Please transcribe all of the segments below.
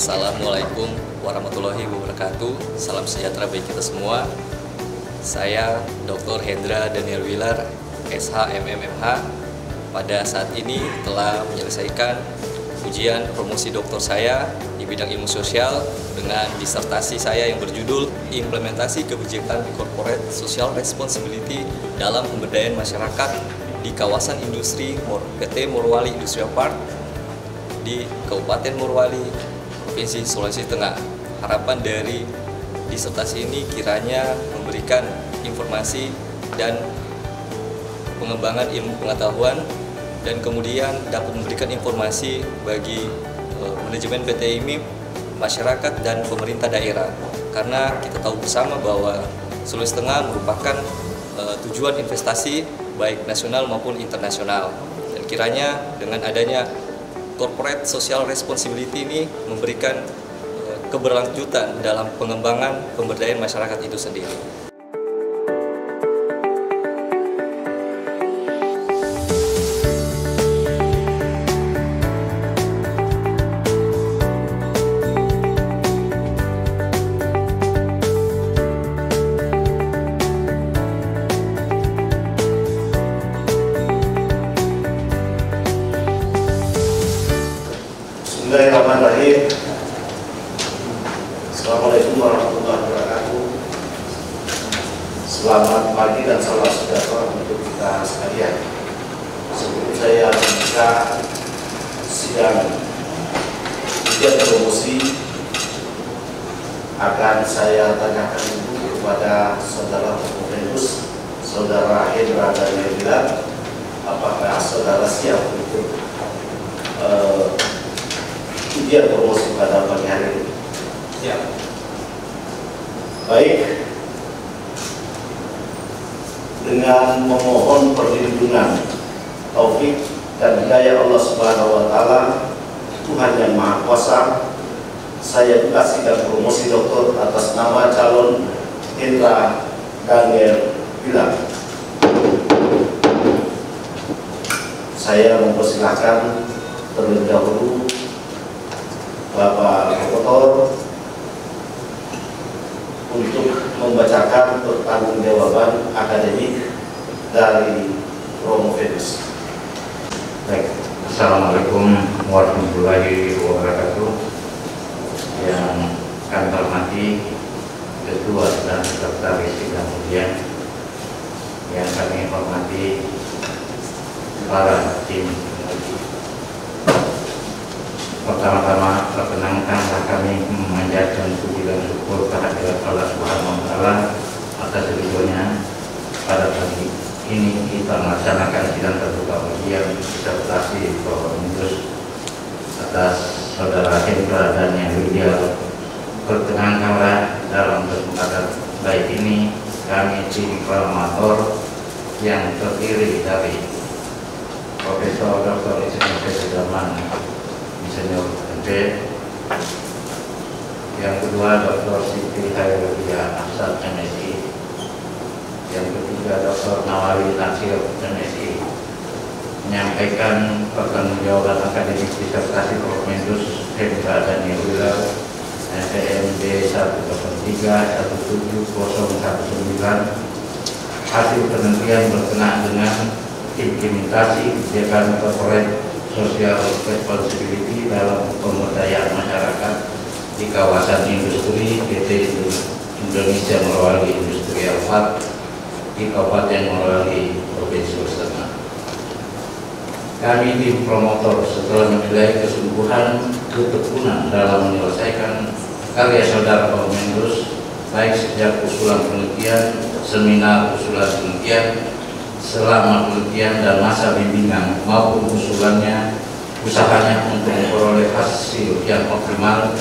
Assalamualaikum warahmatullahi wabarakatuh. Salam sejahtera bagi kita semua. Saya Dr. Hendra Daniel Wilar, SH-MMMH. Pada saat ini telah menyelesaikan ujian promosi doktor saya di bidang ilmu sosial dengan disertasi saya yang berjudul Implementasi Kebijakan Corporate Social Responsibility dalam Pemberdayaan Masyarakat di Kawasan Industri PT Morowali Industrial Park di Kabupaten Morowali, Provinsi Sulawesi Tengah. Harapan dari disertasi ini kiranya memberikan informasi dan pengembangan ilmu pengetahuan dan kemudian dapat memberikan informasi bagi manajemen PT IMIP, masyarakat dan pemerintah daerah. Karena kita tahu bersama bahwa Sulawesi Tengah merupakan tujuan investasi baik nasional maupun internasional. Dan kiranya dengan adanya Corporate Social Responsibility ini memberikan keberlanjutan dalam pengembangan pemberdayaan masyarakat itu sendiri. Bismillahirrahmanirrahim. Assalamualaikum warahmatullahi wabarakatuh. Selamat pagi dan salam sejahtera untuk kita sekalian. Sebelum saya membuka sidang ujian promosi, akan saya tanyakan dulu kepada saudara Prof. Saudara Hendra Daniel Wilar, apakah saudara siap untuk ujian promosi pada pagi hari ini? Siap. Baik. Dengan memohon perlindungan, taufik dan hidayah Allah Subhanahu wa Ta'ala, Tuhan yang Maha Kuasa, saya buka sidang promosi doktor atas nama calon Hendra Daniel Wilar. Saya mempersilahkan terlebih dahulu Bapak Doktor untuk membacakan pertanggungjawaban akademik dari Romo Venus. Baik, Assalamualaikum warahmatullahi wabarakatuh. Yang kami hormati Ketua dan Sekretaris Sidang Ujian, yang kami hormati para tim penguji. Pertama-tama, perkenankanlah kami memanjatkan puji dan syukur kehadirat Allah Subhanahu wa Ta'ala atas ridhonya pada pagi ini kita melaksanakan sidang terbuka ujian disertasi Prof. atas saudara Hendra Daniel Wilar. Perkenankanlah dalam kesempatan baik ini kami tim promotor yang terdiri dari Profesor Dr. Ismail Sudarman, Senior MP, yang kedua Dr. Siti Hairudya Asad, MSI, yang ketiga Dr. Nawali Nasir, MSI, menyampaikan pertanggungjawaban akademik disertasi Prof. Hendra Daniel Wilar, STMD 103-17019. Hasil penelitian berkenaan dengan implementasi kebijakan corporate Social Responsibility dalam pemberdayaan masyarakat di kawasan industri PT Indonesia Morowali Industrial Park di Kabupaten Morowali, Provinsi Sulawesi Tengah. Kami tim promotor setelah menilai kesungguhan ketekunan dalam menyelesaikan karya saudara Prof. baik sejak usulan penelitian, seminar usulan penelitian, selama penelitian dan masa bimbingan maupun usahanya untuk memperoleh hasil yang optimal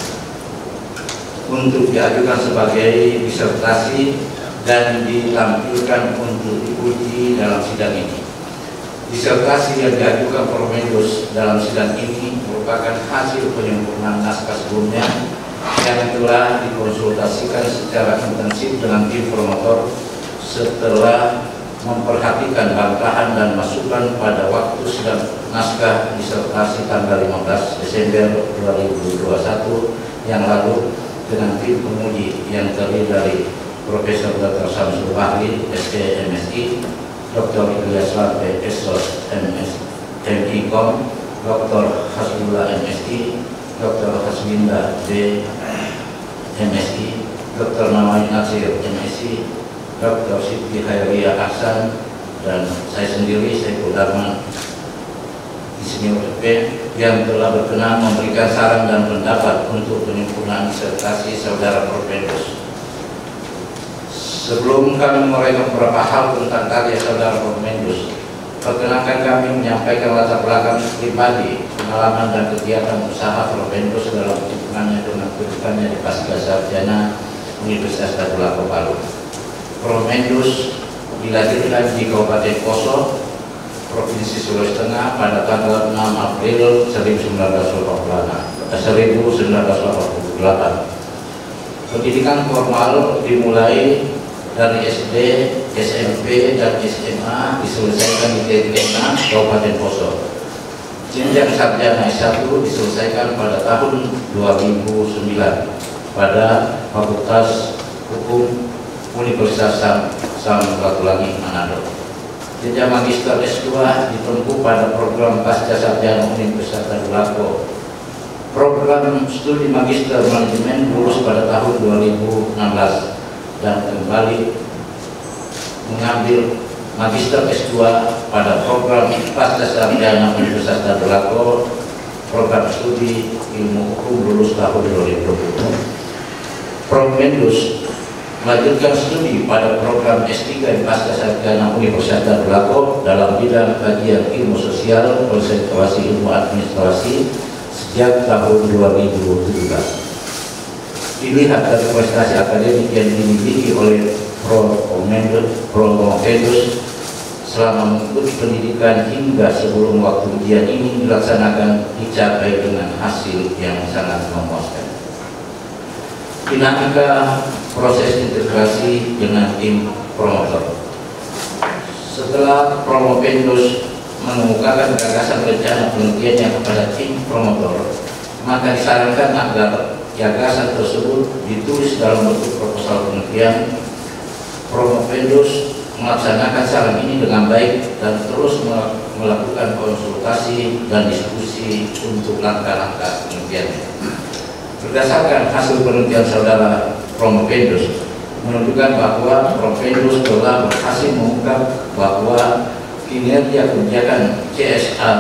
untuk diajukan sebagai disertasi dan ditampilkan untuk diuji dalam sidang ini. Disertasi yang diajukan Prof. dalam sidang ini merupakan hasil penyempurnaan naskah sebelumnya yang telah dikonsultasikan secara intensif dengan tim promotor setelah memperhatikan bantahan dan masukan pada waktu sidang naskah disertasi tanggal 15 Desember 2021 yang lalu dengan tim penguji yang terdiri dari Profesor Dr. Samsul Bahri, SC MSI, Dr. Ilyas Larpe, SOS MIKOM, Dr. Hasbullah MSI, Dr. Hasbinda D MSI, Dr. Nawai Nasir MSI, Dr. Siti Khairiyah Ahsan, dan saya sendiri, Saiful Darman Insinyur FP, yang telah berkenan memberikan saran dan pendapat untuk penyempurnaan disertasi saudara Propendus. Sebelum kami mulai beberapa hal tentang karya saudara Propendus, perkenankan kami menyampaikan latar belakang pribadi, pengalaman dan kegiatan usaha Propendus dalam hubungannya dengan kehidupannya di pasca sarjana Universitas Tadulako Palu. Propendus dilahirkan di Kabupaten Poso, Provinsi Sulawesi Tengah pada tanggal 6 April 1948. Pendidikan formal dimulai dari SD, SMP, dan SMA diselesaikan di TTNA Kabupaten Poso. Jenjang sarjana S1 diselesaikan pada tahun 2009 pada Fakultas Hukum Universitas Samratulangi Manado. Jenjang magister S2 ditempuh pada program pasca sarjana Universitas Tadulako. Program studi magister manajemen lulus pada tahun 2016 dan kembali mengambil magister S2 pada program pasca sarjana Universitas Tadulako. Program studi ilmu hukum lulus tahun 2020. Propendus melanjutkan studi pada program S3 di pasca sarjana Universitas Tadulako dalam bidang kajian ilmu sosial konsentrasi ilmu administrasi sejak tahun 2017. Dilihat dari prestasi akademik yang dimiliki oleh Propendus selama mengikuti pendidikan hingga sebelum waktu ujian ini dilaksanakan dicapai dengan hasil yang sangat memuaskan. Dinamika proses integrasi dengan tim promotor. Setelah Propendus mengemukakan gagasan rencana penelitiannya kepada tim promotor, maka disarankan agar gagasan tersebut ditulis dalam bentuk proposal penelitian. Propendus melaksanakan saran ini dengan baik dan terus melakukan konsultasi dan diskusi untuk langkah-langkah penelitiannya. Berdasarkan hasil penelitian saudara Propendus menunjukkan bahwa Propendus telah berhasil mengungkap bahwa kinerja kebijakan CSR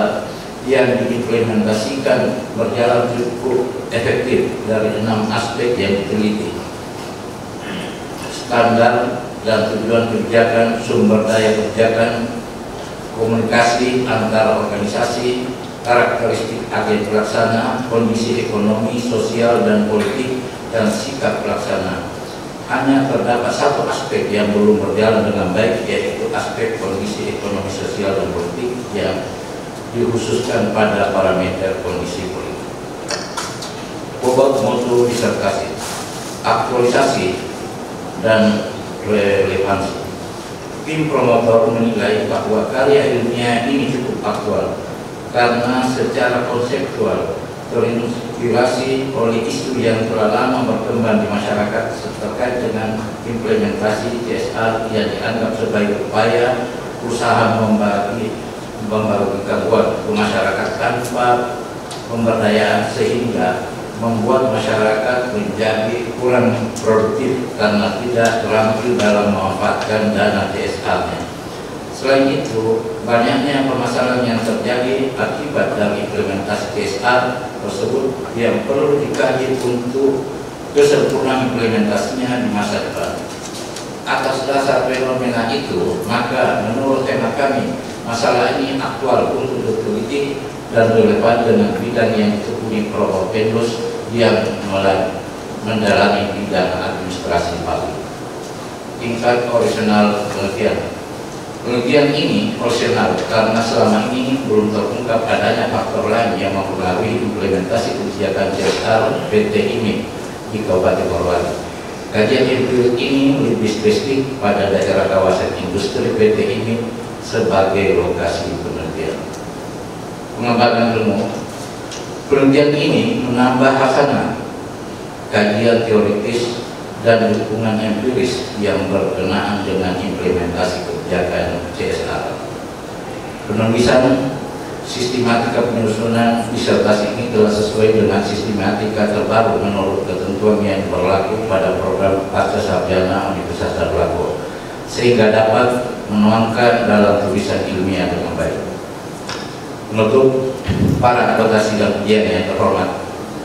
yang diimplementasikan berjalan cukup efektif dari 6 aspek yang diteliti: standar dan tujuan kebijakan, sumber daya kebijakan, komunikasi antar organisasi, karakteristik agen pelaksana, kondisi ekonomi, sosial, dan politik, dan sikap pelaksana. Hanya terdapat satu aspek yang belum berjalan dengan baik, yaitu aspek kondisi ekonomi, sosial, dan politik yang dikhususkan pada parameter kondisi politik. Bobot mutu disertasi, aktualisasi, dan relevansi. Tim promotor menilai bahwa karya ilmiah ini cukup aktual karena secara konseptual terinspirasi oleh isu yang telah lama berkembang di masyarakat terkait dengan implementasi CSR yang dianggap sebagai upaya usaha membagikan uang ke masyarakat tanpa pemberdayaan, sehingga membuat masyarakat menjadi kurang produktif karena tidak terampil dalam memanfaatkan dana CSR-nya. Selain itu, banyaknya permasalahan yang terjadi akibat dari implementasi CSR tersebut yang perlu dikaji untuk kesempurnaan implementasinya di masa depan. Atas dasar fenomena itu, maka menurut hemat kami, masalah ini aktual untuk diteliti dan relevan dengan bidang yang ditekuni Propendus yang menjalani bidang administrasi Palu. Tingkat orisinal penelitian. Penelitian ini opsional karena selama ini belum terungkap adanya faktor lain yang mempengaruhi implementasi kebijakan CSR PT IMI di Kabupaten Polewali. Kajian empirik ini lebih spesifik pada daerah kawasan industri PT IMI sebagai lokasi penelitian. Pengembangan ilmu. Penelitian ini menambah hasanah kajian teoritis, dan dukungan empiris yang berkenaan dengan implementasi kebijakan CSR. Penulisan sistematika penyusunan disertasi ini telah sesuai dengan sistematika terbaru menurut ketentuan yang berlaku pada program pasca sarjana Universitas Darul, sehingga dapat menuangkan dalam tulisan ilmiah dengan baik. Untuk para anggota sidang ujian yang terhormat,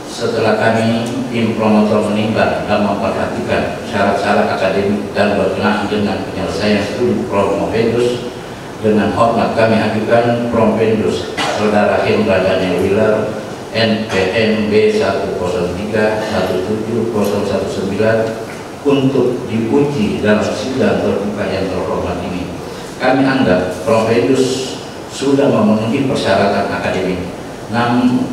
setelah kami tim promotor menimbang dan memperhatikan syarat-syarat akademik dan berkenaan dengan penyelesaian studi Promovendus, dengan hormat kami ajukan Promovendus Saudara Hendra Daniel Wilar NPM B103170019 untuk diuji dalam sidang terbuka yang terhormat ini. Kami anggap Promovendus sudah memenuhi persyaratan akademik, namun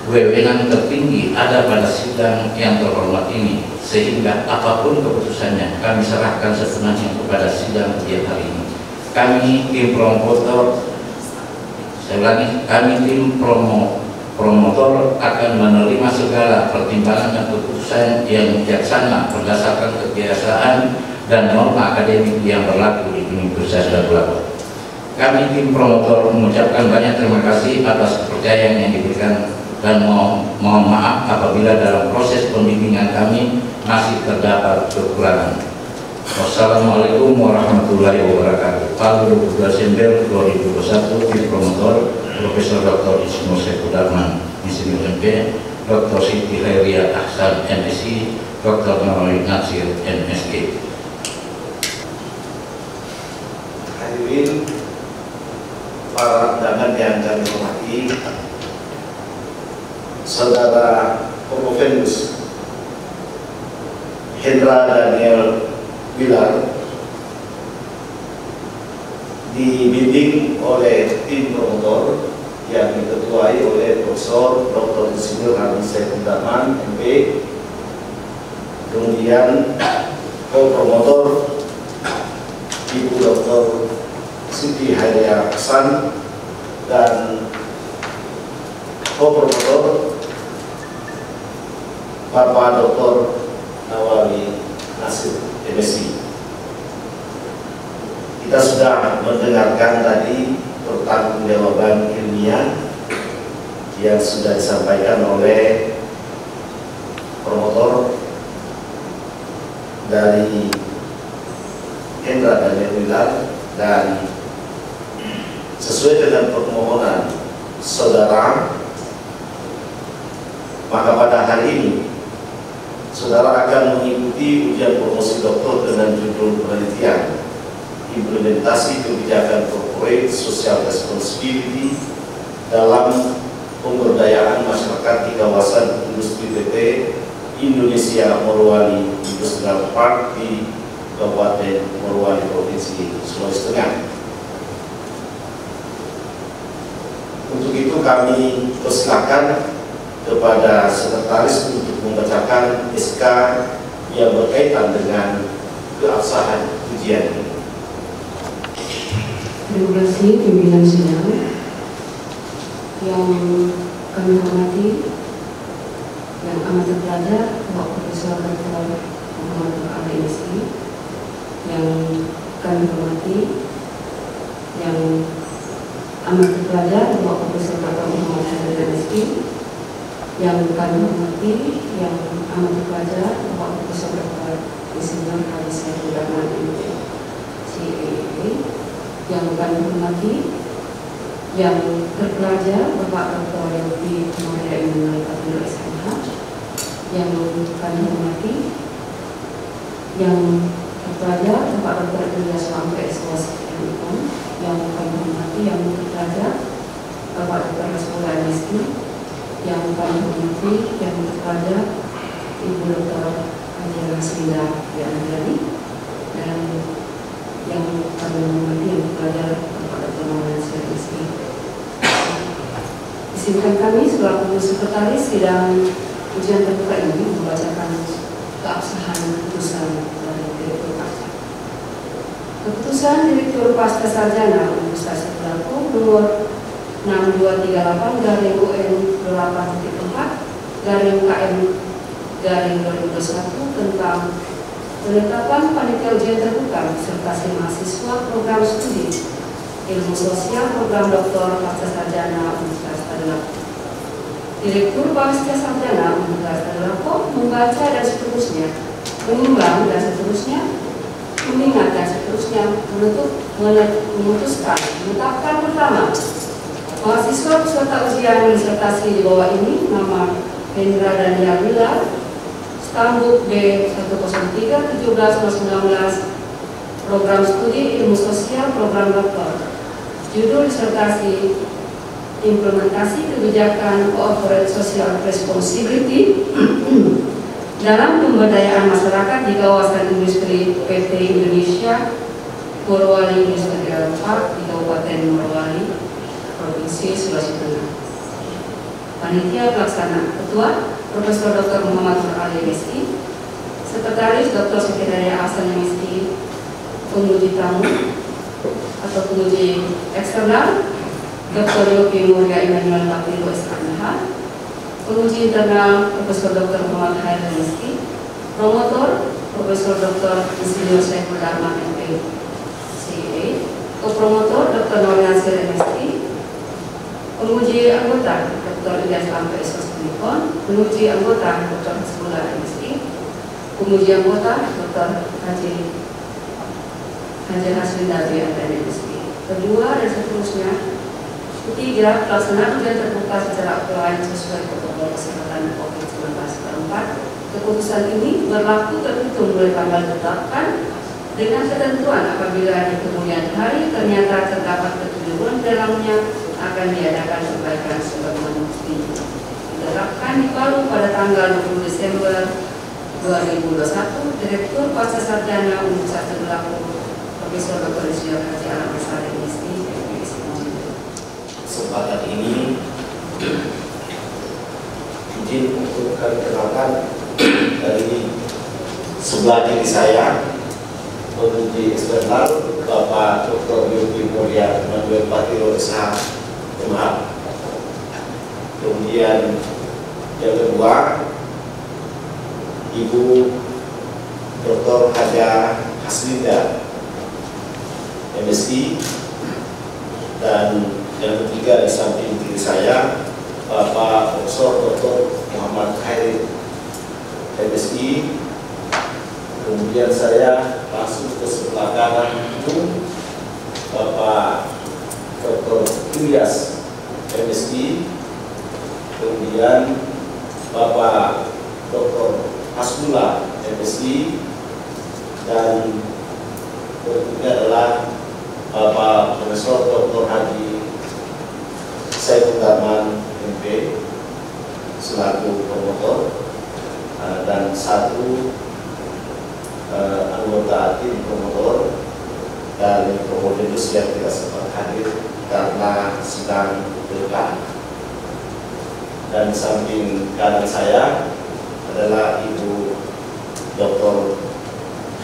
wewenang tertinggi ada pada sidang yang terhormat ini, sehingga apapun keputusannya kami serahkan sepenuhnya kepada sidang ujian hari ini. Kami tim promotor, saya ulangi, kami tim promotor akan menerima segala pertimbangan dan keputusan yang bijaksana berdasarkan kebiasaan dan norma akademik yang berlaku di Universitas Darul. Kami tim promotor mengucapkan banyak terima kasih atas kepercayaan yang diberikan dan mohon maaf apabila dalam proses pembimbingan kami masih terdapat kekurangan. Wassalamualaikum warahmatullahi wabarakatuh. Tanggal 22 Desember 2021, tim promotor Profesor Dr. Ismail Saiful Darman, Insinyur MP, Dr. Siti Khairia Ahsan, MSc, Dr. Nawawi Nasir, MSc. Hadirin para undangan yang kami hormati, Saudara Promovendus Hendra Daniel Wilar dibimbing oleh tim promotor yang diketuai oleh Profesor Dr. Insinyur Haji Saiful Darman, MP, kemudian co-promotor Ibu Dr. Siti Khairia Ahsan dan co-promotor Bapak Dr. Nawawi Nasir, MSc. Kita sudah mendengarkan tadi pertanggungjawaban ilmiah yang sudah disampaikan oleh promotor dari Hendra Daniel Wilar, dan sesuai dengan permohonan saudara, maka pada hari ini saudara akan mengikuti ujian promosi doktor dengan judul penelitian implementasi kebijakan corporate social responsibility dalam pemberdayaan masyarakat di kawasan industri PT Indonesia Morowali Industrial Park di Kabupaten Morowali, Provinsi Sulawesi Tengah. Untuk itu kami persilakan kepada sekretaris untuk membacakan SK yang berkaitan dengan keabsahan ujian ini. Terima kasih pimpinan sidang yang kami hormati, yang amat terpelajar Bapak Profesor Dr. Muhammad Ali MSc, yang kami hormati, yang amat terpelajar Bapak Profesor Dr. Muhammad Ali MSc, yang kami hormati, yang amat terpelajar Bapak Profesor Dr. Insinyur Haji Saiful Darman, CAA, yang kami hormati, yang terpelajar Bapak Dr. Yofi Maria Imunai Kabinet SMH, yang kami hormati, yang terpelajar Bapak Dr. Ilyas Wangke SOS MUM, yang kami hormati, yang terpelajar Bapak Dr. Rasmula MSc, yang kami hormati, yang terpelajar Ibu Dr. Angela Srinda Dianjali, dan yang kami hormati, yang terpelajar Bapak Dr. Nawawi Nasir, MSc. Izinkan kami selaku sekretaris sidang ujian terbuka ini membacakan keabsahan keputusan dari Direktur Pasca. Keputusan Direktur Pasca Sarjana Universitas Darul nomor 6238/UN 8.4/KM 2021 tentang penetapan panitia ujian terbuka disertasi mahasiswa program studi ilmu sosial program doktor pasca sarjana Universitas Tadulako. Direktur pasca sarjana Universitas Tadulako membaca dan seterusnya, menimbang dan seterusnya, mengingat dan seterusnya, memutuskan, menetapkan pertama, mahasiswa peserta ujian disertasi di bawah ini nama Hendra Daniel Wilar, Stambuk B103 17/19, program studi ilmu sosial program doktor. Judul disertasi implementasi kebijakan corporate social responsibility dalam pemberdayaan masyarakat di kawasan industri PT Indonesia Morowali Industrial Park di Kabupaten Morowali, Provinsi Sulawesi Tengah. Panitia pelaksana Ketua Profesor Dr. Muhammad Nur Ali MSI, Sekretaris Dr. Sekretariat Hasan MSI, penguji tamu atau penguji eksternal Dr. Yopi Muria Immanuel Bakri SMH, penguji internal Profesor Dr. Muhammad Khair MSI, promotor Profesor Dr. Insinyur Saiful Rahman MP CA, co-promotor Dr. Nur Nasir MSI, penguji anggota Dr. Ilyas Lampe SOS-Unikon, penguji anggota Dr. Hasbullah MSI, penguji anggota Dr. Haji Hasbin Dabi MSI. Kedua dan seterusnya. Ketiga, pelaksanaan ujian terbuka secara offline sesuai protokol kesehatan COVID-19. Keempat, keputusan ini berlaku terhitung mulai tanggal ditetapkan dengan ketentuan apabila di kemudian hari ternyata terdapat ketujuan dalamnya akan diadakan perbaikan sebagaimana mestinya. Diterapkan di Palu pada tanggal 20 Desember 2021, Direktur Pasca Sarjana Universitas Tadulako Profesor Dr. Insinyur Haji Alam Besar MSI. Kesempatan ini izin untuk perkenalkan dari sebelah kiri saya penguji eksternal Bapak Dr. Yopi Muria Immanuel Bakri SMH. Kemudian yang kedua Ibu Dr. Haja Haslinda MSI, dan yang ketiga di samping kiri saya Bapak Profesor Dr. Muhammad Khair MSI. Kemudian saya langsung ke sebelah kanan itu Bapak Dr. Ilyas MSI, kemudian Bapak Dr. Hasbullah MSI, dan berikutnya adalah Bapak Profesor Dr. Haji Saiful Rahman MP selaku promotor, dan satu anggota tim promotor dan promotor yang tidak sempat hadir karena sedang berkah. Dan di samping kanan saya adalah Ibu Dr.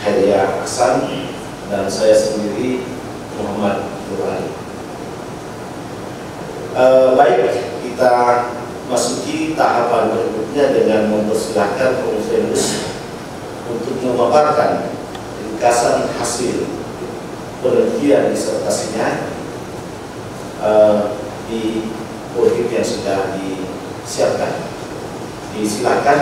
Heria Hasan dan saya sendiri Muhammad Nur Ali. Baik, kita masuki tahapan berikutnya dengan mempersilahkan Profesor untuk memaparkan ringkasan hasil penelitian disertasinya di podium yang sudah disiapkan. Disilakan.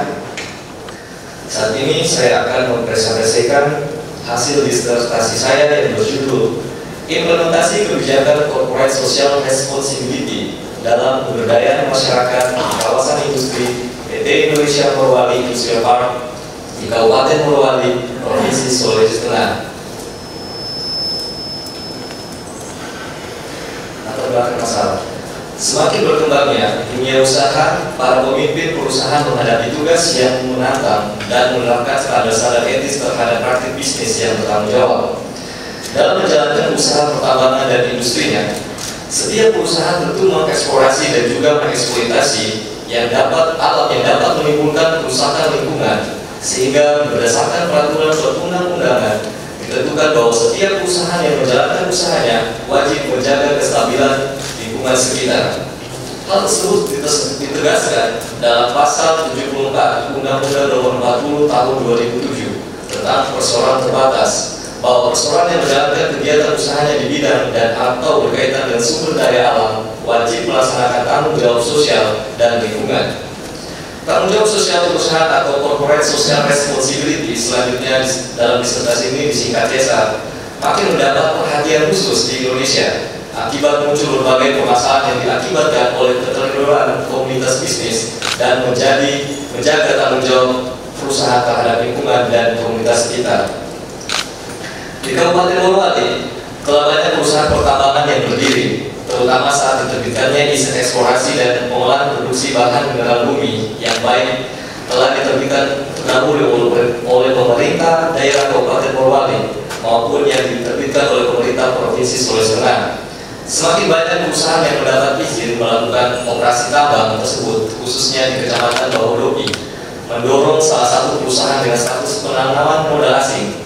Saat ini saya akan mempresentasikan hasil disertasi saya yang berjudul Implementasi Kebijakan Corporate Social Responsibility dalam Pemberdayaan Masyarakat di Kawasan Industri PT Indonesia Morowali Industrial Park di Kabupaten Morowali, Provinsi Sulawesi Tengah. Latar belakang masalah. Semakin berkembangnya dunia usaha, para pemimpin perusahaan menghadapi tugas yang menantang dan menerapkan standar-standar etis terhadap praktik bisnis yang bertanggung jawab. Dalam menjalankan usaha pertambangan dan industrinya, setiap perusahaan tentu mengeksplorasi dan juga mengeksploitasi yang dapat menimbulkan kerusakan lingkungan, sehingga berdasarkan peraturan perundang-undangan ditentukan bahwa setiap perusahaan yang menjalankan usahanya wajib menjaga kestabilan lingkungan sekitar. Hal tersebut ditegaskan dalam pasal 74 Undang-Undang Nomor 40 Tahun 2007 tentang perseroan terbatas, bahwa perseroan yang menjalankan kegiatan usahanya di bidang dan atau berkaitan dengan sumber daya alam wajib melaksanakan tanggung jawab sosial dan lingkungan. Tanggung jawab sosial perusahaan atau corporate social responsibility selanjutnya dalam disertasi ini disingkat CSR makin mendapat perhatian khusus di Indonesia akibat muncul berbagai permasalahan yang diakibatkan oleh keterlibatan komunitas bisnis dan menjaga tanggung jawab perusahaan terhadap lingkungan dan komunitas sekitar. Di Kabupaten Morowali, telah banyak perusahaan pertambangan yang berdiri, terutama saat diterbitkannya izin eksplorasi dan pengolahan produksi bahan mineral bumi yang baik telah diterbitkan oleh pemerintah daerah Kabupaten Morowali maupun yang diterbitkan oleh pemerintah Provinsi Sulawesi Tengah. Semakin banyak perusahaan yang mendapat izin melakukan operasi tambang tersebut, khususnya di Kecamatan Bahodopi, mendorong salah satu perusahaan dengan status penanaman modal asing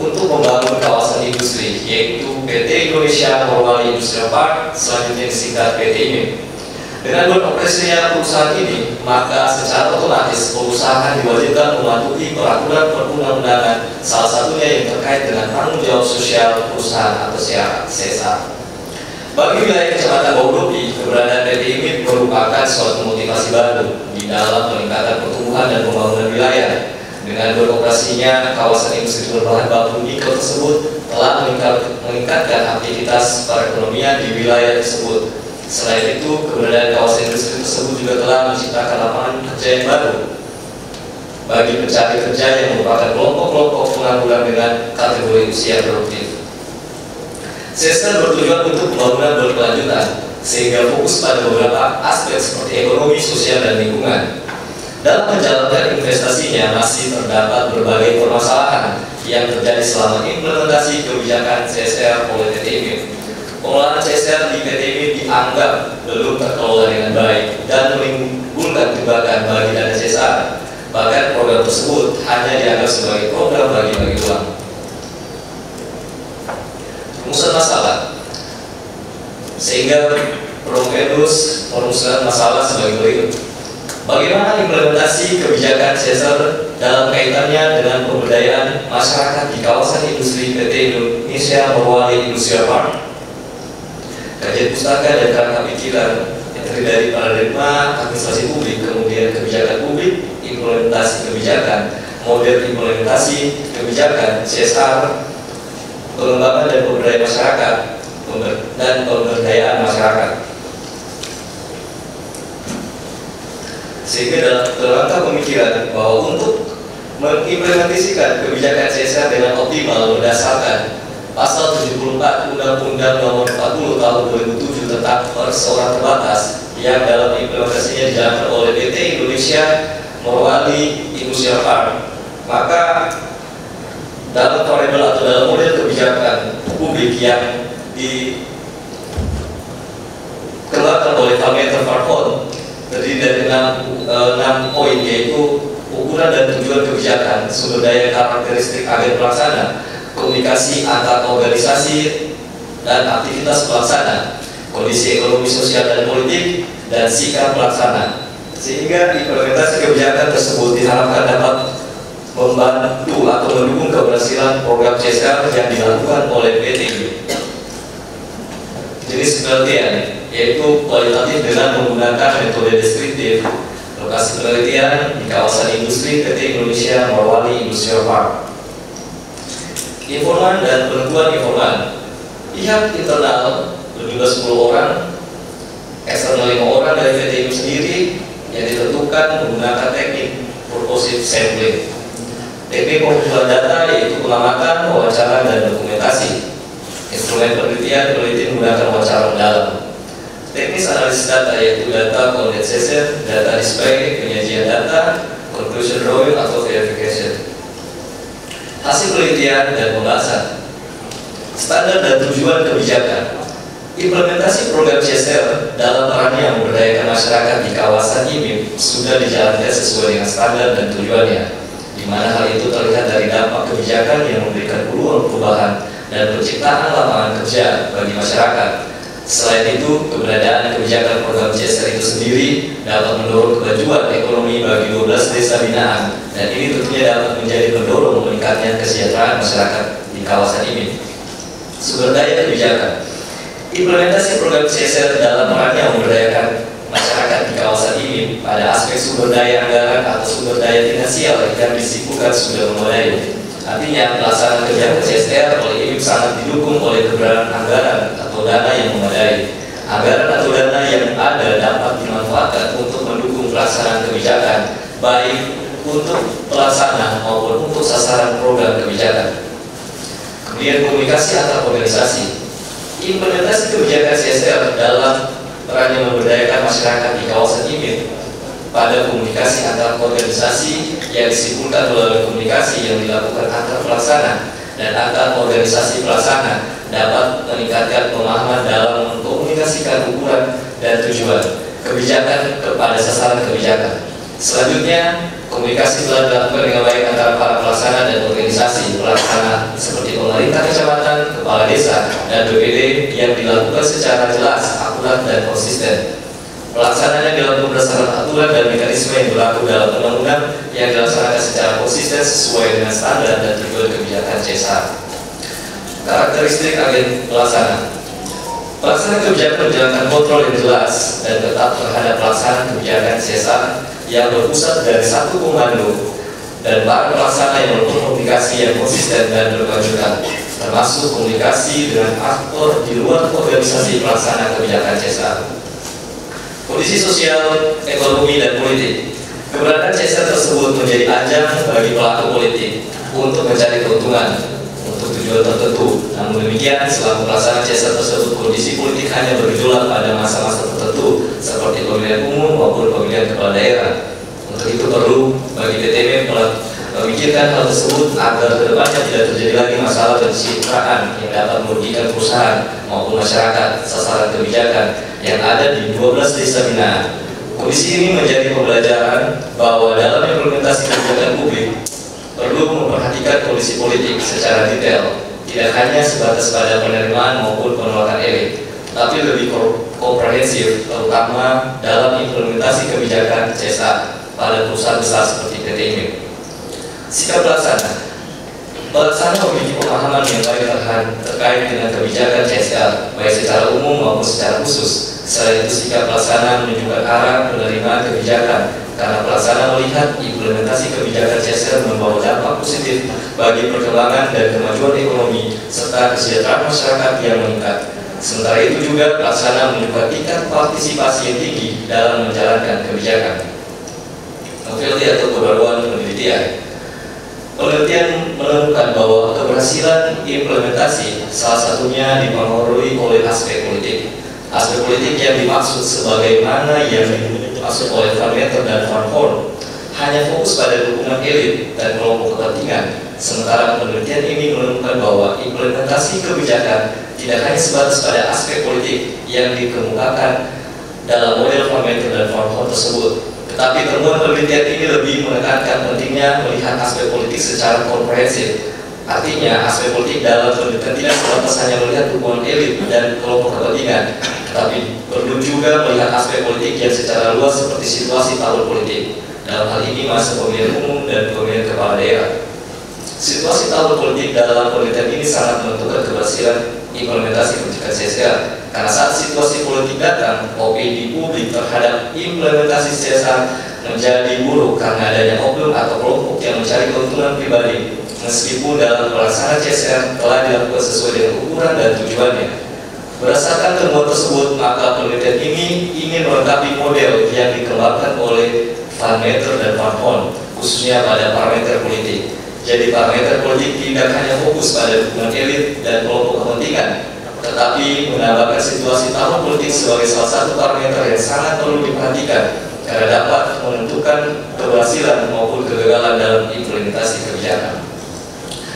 untuk membangun kawasan industri, yaitu PT Indonesia Morowali Industrial Park, selanjutnya disingkat PT IMIP. Dengan beroperasinya perusahaan ini, maka secara otomatis perusahaan diwajibkan mematuhi peraturan perundang-undangan, salah satunya yang terkait dengan tanggung jawab sosial perusahaan atau CSR. Bagi wilayah Kecamatan Bahodopi, keberadaan PT IMIP merupakan suatu motivasi baru di dalam peningkatan pertumbuhan dan pembangunan wilayah. Dengan beroperasinya kawasan industri berbahan baku nikel tersebut telah meningkatkan aktivitas perekonomian di wilayah tersebut. Selain itu, keberadaan kawasan industri tersebut juga telah menciptakan lapangan kerja yang baru bagi pencari kerja yang merupakan kelompok-kelompok pengangguran dengan kategori usia produktif. CSR bertujuan untuk pembangunan berkelanjutan, sehingga fokus pada beberapa aspek seperti ekonomi, sosial, dan lingkungan. Dalam menjalankan investasinya masih terdapat berbagai permasalahan yang terjadi selama implementasi kebijakan CSR oleh PT IMIP. Pengelolaan CSR di PT IMIP dianggap belum terkelola dengan baik dan menimbulkan jebakan bagi dana CSR. Bahkan program tersebut hanya dianggap sebagai program bagi-bagi uang. Rumusan masalah, sehingga Provenus merumuskan masalah sebagai berikut. Bagaimana implementasi kebijakan CSR dalam kaitannya dengan pemberdayaan masyarakat di kawasan industri PT Indonesia Morowali Industrial Park? Kajian pustaka dan kerangka pikiran yang terdiri dari paradigma administrasi publik, kemudian kebijakan publik, implementasi kebijakan, model implementasi kebijakan CSR, pengembangan dan pemberdayaan masyarakat, dan pemberdayaan masyarakat. Sehingga dalam kerangka pemikiran bahwa untuk mengimplementasikan kebijakan CSR dengan optimal berdasarkan Pasal 74 Undang-Undang Nomor 40 Tahun 2007 tentang perseroan terbatas yang dalam implementasinya dijalankan oleh PT Indonesia Morowali Industrial Park, maka dalam variabel atau dalam model kebijakan publik yang dikeluarkan oleh Parameter Farhon terdiri dari 6 poin, yaitu ukuran dan tujuan kebijakan, sumber daya karakteristik agen pelaksana, komunikasi antar organisasi dan aktivitas pelaksana, kondisi ekonomi sosial dan politik, dan sikap pelaksana. Sehingga implementasi kebijakan tersebut diharapkan dapat membantu atau mendukung keberhasilan program CSR yang dilakukan oleh PT. Jenis penelitian yaitu kualitatif dengan menggunakan metode deskriptif. Lokasi penelitian di kawasan industri PT Indonesia Morowali Industrial Park. Informan dan penentuan informan. Pihak internal berjumlah 10 orang, eksternal 5 orang dari PT itu sendiri yang ditentukan menggunakan teknik purposive sampling. Teknik pengumpulan data yaitu pengamatan, wawancara, dan dokumentasi. Instrumen penelitian menggunakan wawancara mendalam. Teknis analisis data yaitu data condensation, data display, penyajian data, conclusion drawing atau verification. Hasil penelitian dan pembahasan. Standar dan tujuan kebijakan. Implementasi program CSR dalam perannya memberdayakan masyarakat di kawasan IMIP sudah dijalankan sesuai dengan standar dan tujuannya, di mana hal itu terlihat dari dampak kebijakan yang memberikan peluang perubahan dan penciptaan lapangan kerja bagi masyarakat. Selain itu, keberadaan kebijakan program CSR itu sendiri dapat mendorong kemajuan ekonomi bagi 12 desa binaan, dan ini tentunya dapat menjadi pendorong meningkatnya kesejahteraan masyarakat di kawasan ini. Sumber daya kebijakan. Implementasi program CSR dalam rangka memberdayakan masyarakat di kawasan ini pada aspek sumber daya anggaran atau sumber daya finansial yang disimpulkan sudah memadai. Artinya, pelaksanaan kebijakan CSR oleh IMIP sangat didukung oleh keberadaan anggaran atau dana yang memadai. Anggaran atau dana yang ada dapat dimanfaatkan untuk mendukung pelaksanaan kebijakan, baik untuk pelaksana maupun untuk sasaran program kebijakan. Kemudian komunikasi antar organisasi. Implementasi kebijakan CSR dalam perannya memberdayakan masyarakat di kawasan IMIP pada komunikasi antar organisasi yang disimpulkan melalui komunikasi yang dilakukan antar pelaksana dan antar organisasi pelaksana dapat meningkatkan pemahaman dalam mengkomunikasikan ukuran dan tujuan kebijakan kepada sasaran kebijakan. Selanjutnya, komunikasi telah dilakukan dengan baik antara para pelaksana dan organisasi pelaksana seperti pemerintah kecamatan, kepala desa, dan BPD yang dilakukan secara jelas, akurat, dan konsisten. Pelaksananya dilakukan berdasarkan aturan dan mekanisme yang berlaku dalam undang-undang yang dilaksanakan secara konsisten sesuai dengan standar dan tujuan kebijakan CSR. Karakteristik agen pelaksana. Pelaksana kebijakan menjalankan kontrol yang jelas dan ketat terhadap pelaksanaan kebijakan CSR yang berpusat dari satu komando dan para pelaksana yang melakukan komunikasi yang konsisten dan berkelanjutan, termasuk komunikasi dengan aktor di luar organisasi pelaksana kebijakan CSR. Kondisi sosial, ekonomi, dan politik. Keberadaan CSR tersebut menjadi ajang bagi pelaku politik untuk mencari keuntungan untuk tujuan tertentu. Namun demikian, selama pelaksanaan CSR tersebut, kondisi politik hanya bergejolak pada masa-masa tertentu seperti pemilihan umum maupun pemilihan kepala daerah. Untuk itu perlu bagi PTM memikirkan hal tersebut agar kedepannya tidak terjadi lagi masalah pencitraan yang dapat merugikan perusahaan maupun masyarakat sasaran kebijakan yang ada di 12 desa binaan. Kondisi ini menjadi pembelajaran bahwa dalam implementasi kebijakan publik perlu memperhatikan kondisi politik secara detail, tidak hanya sebatas pada penerimaan maupun penolakan elit, tapi lebih komprehensif, terutama dalam implementasi kebijakan CSR pada perusahaan besar seperti PT IMIP. Sikap pelaksana. Pelaksana memiliki pemahaman yang baik terkait dengan kebijakan CSR, baik secara umum maupun secara khusus. Selain itu, sikap pelaksana menunjukkan arah penerimaan kebijakan, karena pelaksana melihat implementasi kebijakan CSR membawa dampak positif bagi perkembangan dan kemajuan ekonomi serta kesejahteraan masyarakat yang meningkat. Sementara itu juga pelaksana menunjukkan tingkat partisipasi yang tinggi dalam menjalankan kebijakan. Novelty atau kebaruan penelitian. Penelitian menemukan bahwa keberhasilan implementasi salah satunya dipengaruhi oleh aspek politik. Aspek politik yang dimaksud sebagaimana yang dimaksud oleh Van Meter dan Van Horn hanya fokus pada dukungan elit dan kelompok kepentingan. Sementara penelitian ini menemukan bahwa implementasi kebijakan tidak hanya sebatas pada aspek politik yang dikemukakan dalam model Van Meter dan Van Horn tersebut. Tetapi temuan penelitian ini lebih menekankan pentingnya melihat aspek politik secara komprehensif. Artinya, aspek politik dalam penelitian tidak sebatas hanya melihat dukungan elit dan kelompok kepentingan, tetapi perlu juga melihat aspek politik yang secara luas seperti situasi tahun politik. Dalam hal ini masa pemilihan umum dan pemilihan kepala daerah. Situasi tahun politik dalam penelitian ini sangat menentukan keberhasilan implementasi kebijakan CSR. Karena saat situasi politik datang, opini publik terhadap implementasi CSR menjadi buruk karena adanya oknum atau kelompok yang mencari keuntungan pribadi. Meskipun dalam pelaksanaan CSR telah dilakukan sesuai dengan ukuran dan tujuannya. Berdasarkan temuan tersebut, maka penelitian ini ingin melengkapi model yang dikembangkan oleh Van Meter dan Van Horn, khususnya pada parameter politik. Jadi parameter politik tidak hanya fokus pada dukungan elit dan kelompok kepentingan, tetapi menambahkan situasi tahun politik sebagai salah satu parameter yang sangat perlu diperhatikan karena dapat menentukan keberhasilan maupun kegagalan dalam implementasi kebijakan.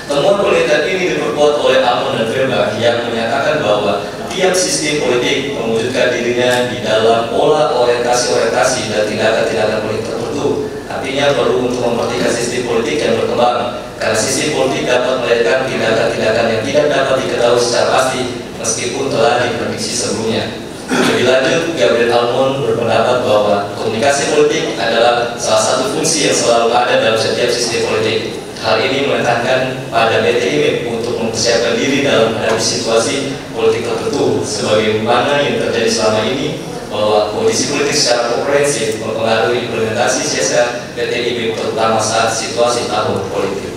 Temuan penelitian ini diperkuat oleh Amon dan Verba yang menyatakan bahwa tiap sistem politik mewujudkan dirinya di dalam pola orientasi-orientasi dan tindakan-tindakan politik tertentu. Artinya perlu untuk memperhatikan sistem politik yang berkembang, karena sistem politik dapat melahirkan tindakan-tindakan yang tidak dapat diketahui secara pasti meskipun telah diprediksi sebelumnya. Lebih lanjut, Gabriel Almond berpendapat bahwa komunikasi politik adalah salah satu fungsi yang selalu ada dalam setiap sistem politik. Hal ini menekankan pada BTIMIP untuk mempersiapkan diri dalam menghadapi situasi politik tertentu, sebagaimana yang terjadi selama ini, bahwa kondisi politik secara komprehensif mempengaruhi implementasi CSR BTIMIP terutama saat situasi tahun politik.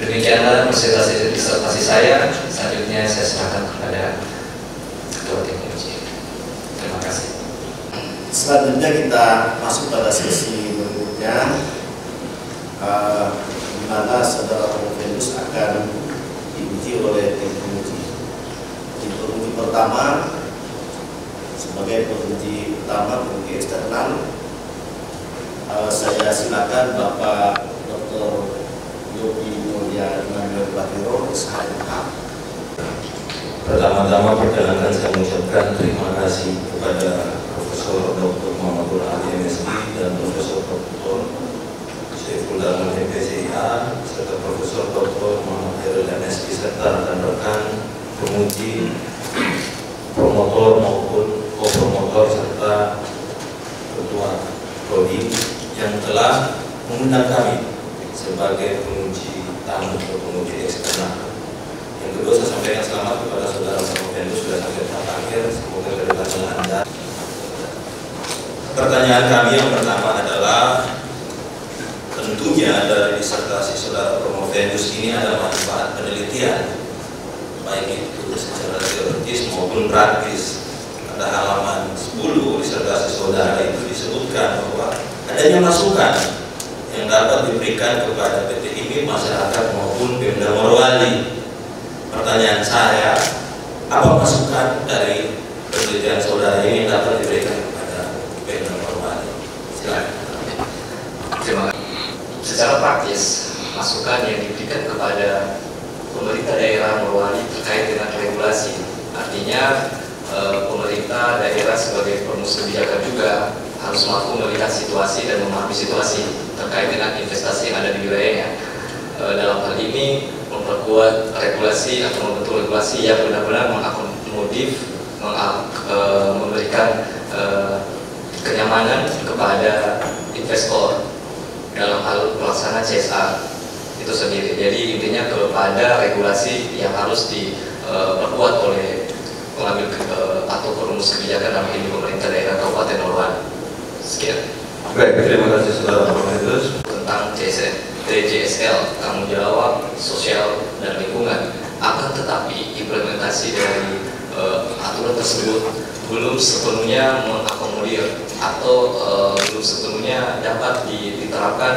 Demikianlah presentasi disertasi saya. Selanjutnya saya serahkan kepada Ketua Tim Uji. Terima kasih. Selanjutnya kita masuk pada sesi berikutnya, di mana saudara Provenus akan diuji oleh tim penguji. Tim penguji pertama sebagai penguji utama, penguji eksternal, saya silakan Bapak Dr. Yogi Mulya Immanuel Batiro, SHMH. Pertama-tama perkenankan saya mengucapkan terima kasih kepada Profesor Dr. Muhammadul Ali MSI dan Profesor Dr. Syaiful Daman MPCIA serta Profesor Dr. Muhammad Khairul MSI serta rekan-rekan penguji, promotor maupun co-promotor serta ketua prodi yang telah mengundang kami sebagai penguji tamu atau penguji eksternal. Yang kedua, saya sampaikan selamat kepada saudara Provenus sudah sampai tahap akhir. Semoga kedepannya lancar. Pertanyaan kami yang pertama adalah, tentunya dari disertasi saudara Provenus ini ada manfaat penelitian, baik itu secara teoritis maupun praktis. Pada halaman 10 disertasi saudara itu disebutkan bahwa adanya masukan yang dapat diberikan kepada BTIMIP, masyarakat maupun Pemda Morowali. Pertanyaan saya, apa masukan dari penelitian saudara ini dapat diberikan kepada Pemda Morowali? Silakan. Terima kasih. Secara praktis, masukan yang diberikan kepada pemerintah daerah Morowali terkait dengan regulasi, artinya pemerintah daerah sebagai perumus kebijakan juga harus mampu melihat situasi dan memahami situasi terkait dengan investasi yang ada di wilayahnya. Dalam hal ini memperkuat regulasi atau membentuk regulasi yang benar-benar mengakomodir, memberikan kenyamanan kepada investor dalam hal pelaksanaan CSR itu sendiri. Jadi intinya kepada regulasi yang harus diperkuat oleh pengambil atau perumus kebijakan dalam ini pemerintah daerah Kabupaten Morowali. Sekian. Baik, terima kasih saudara Provenus. Tentang TJSL, tanggung jawab sosial dan lingkungan. Akan tetapi implementasi dari aturan tersebut belum sepenuhnya mengakomodir atau belum sepenuhnya dapat diterapkan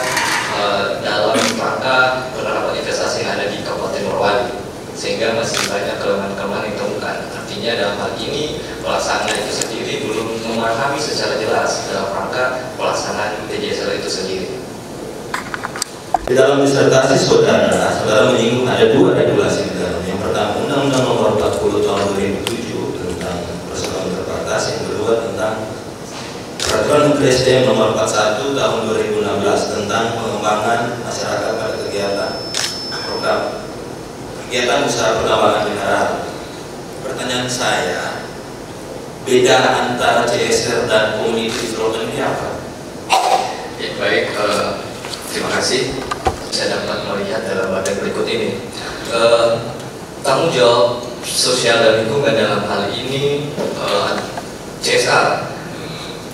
dalam rangka penerapan investasi yang ada di Kabupaten Morowali, sehingga masih banyak kelemahan-kelemahan yang ditemukan. Artinya dalam hal ini pelaksanaan itu sendiri belum memahami secara jelas dalam rangka pelaksanaan TJSL itu sendiri. Di dalam disertasi saudara menyinggung ada dua regulasi di dalam. Yang pertama, Undang-Undang Nomor 40 Tahun 2007 tentang persoalan terbatas. Yang kedua tentang Peraturan Menteri SDM Nomor 41 Tahun 2016 tentang pengembangan masyarakat pada kegiatan program kegiatan usaha pengembangan mineral. Pertanyaan saya, beda antara CSR dan community development ini apa? Ya, baik, terima kasih. Saya dapat melihat dalam bagian berikut ini. Tanggung jawab sosial dan lingkungan dalam hal ini CSR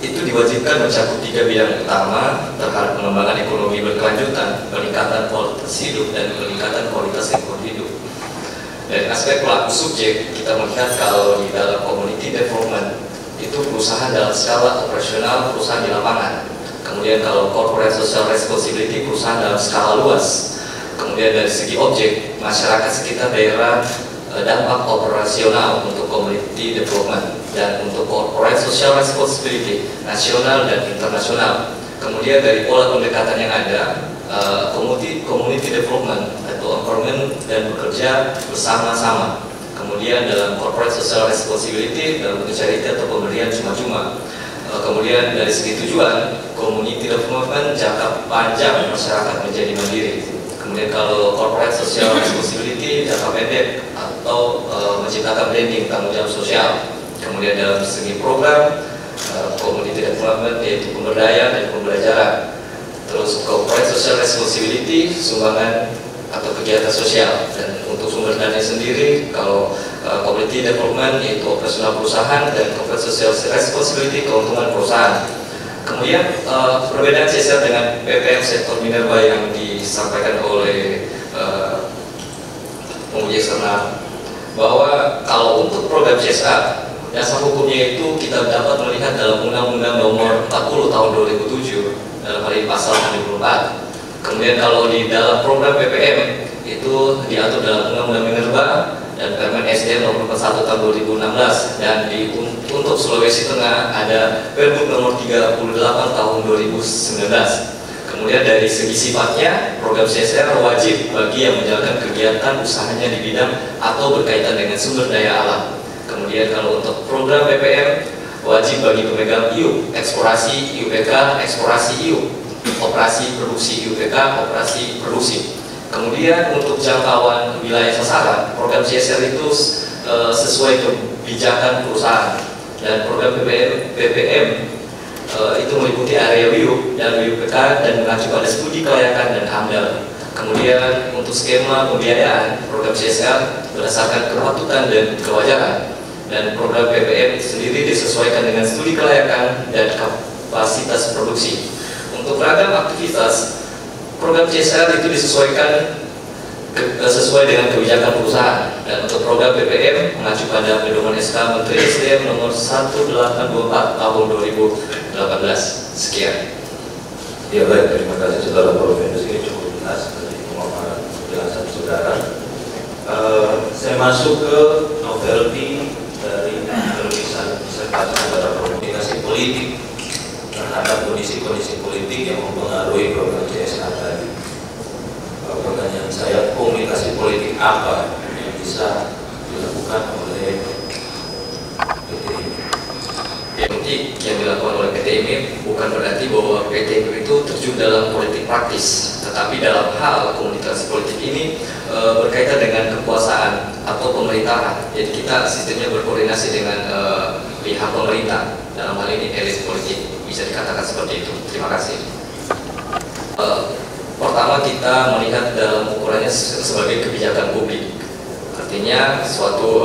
itu diwajibkan mencakup 3 bidang utama terhadap pengembangan ekonomi berkelanjutan, peningkatan kualitas hidup, dan peningkatan kualitas lingkungan hidup. Dari aspek pelaku subjek, kita melihat kalau di dalam community development itu perusahaan dalam skala operasional, perusahaan di lapangan. Kemudian kalau corporate social responsibility, perusahaan dalam skala luas. Kemudian dari segi objek, masyarakat sekitar daerah, dampak operasional untuk community development, dan untuk corporate social responsibility nasional dan internasional. Kemudian dari pola pendekatan yang ada, community development atau empowerment dan bekerja bersama-sama. Kemudian dalam corporate social responsibility dalam bentuk charity atau pemberian cuma-cuma. Kemudian dari segi tujuan, community development jangka panjang masyarakat menjadi mandiri. Kemudian kalau corporate social responsibility jangka pendek atau menciptakan branding tanggung jawab sosial. Kemudian dalam segi program community development, yaitu pemberdayaan dan pembelajaran. Terus corporate social responsibility, sumbangan atau kegiatan sosial. Dan untuk sumber dana sendiri, kalau community development yaitu operasional perusahaan, dan corporate social responsibility keuntungan perusahaan. Kemudian perbedaan CSR dengan PPM sektor minerba yang disampaikan oleh penguji eksternal, bahwa kalau untuk program CSR, dasar hukumnya itu kita dapat melihat dalam Undang-Undang Nomor 40 Tahun 2007 dalam hal ini pasal 64. Kemudian kalau di dalam program PPM itu diatur dalam Undang-Undang Minerba dan Permen SDM Nomor 41 Tahun 2016, dan untuk Sulawesi Tengah ada Pergub Nomor 38 Tahun 2019. Kemudian dari segi sifatnya, program CSR wajib bagi yang menjalankan kegiatan usahanya di bidang atau berkaitan dengan sumber daya alam. Kemudian kalau untuk program PPM, wajib bagi pemegang IU, eksplorasi IUPK, eksplorasi IU, operasi produksi IUPK, operasi produksi. Kemudian untuk jangkauan wilayah sasaran, program CSR itu sesuai kebijakan perusahaan, dan program PPM itu meliputi area WIU dan WIUPK dan mengacu pada studi kelayakan dan AMDAL. Kemudian untuk skema pembiayaan, program CSR berdasarkan kepatutan dan kewajaran, dan program PPM sendiri disesuaikan dengan studi kelayakan dan kapasitas produksi. Untuk ragam aktivitas, program CSR itu disesuaikan sesuai dengan kebijakan perusahaan, dan untuk program PPM mengacu pada pedoman SK Menteri SDM Nomor 1824 Tahun 2018. Sekian. Ya baik, terima kasih saudara Profesor, ini cukup jelas dari pemaparan penjelasan saudara. Saya masuk ke novelty dari penulisan disertasi saudara komunikasi politik terhadap kondisi-kondisi politik yang mempengaruhi program CSR tadi. Pertanyaan saya, komunikasi politik apa yang bisa dilakukan oleh PT IMIP? Yang dilakukan oleh PT IMIP bukan berarti bahwa PT IMIP itu terjun dalam politik praktis, tetapi dalam hal komunikasi politik ini berkaitan dengan kekuasaan atau pemerintahan. Jadi kita sistemnya berkoordinasi dengan pihak pemerintah, dalam hal ini elit politik, bisa dikatakan seperti itu. Terima kasih. Pertama, kita melihat dalam ukurannya sebagai kebijakan publik, artinya suatu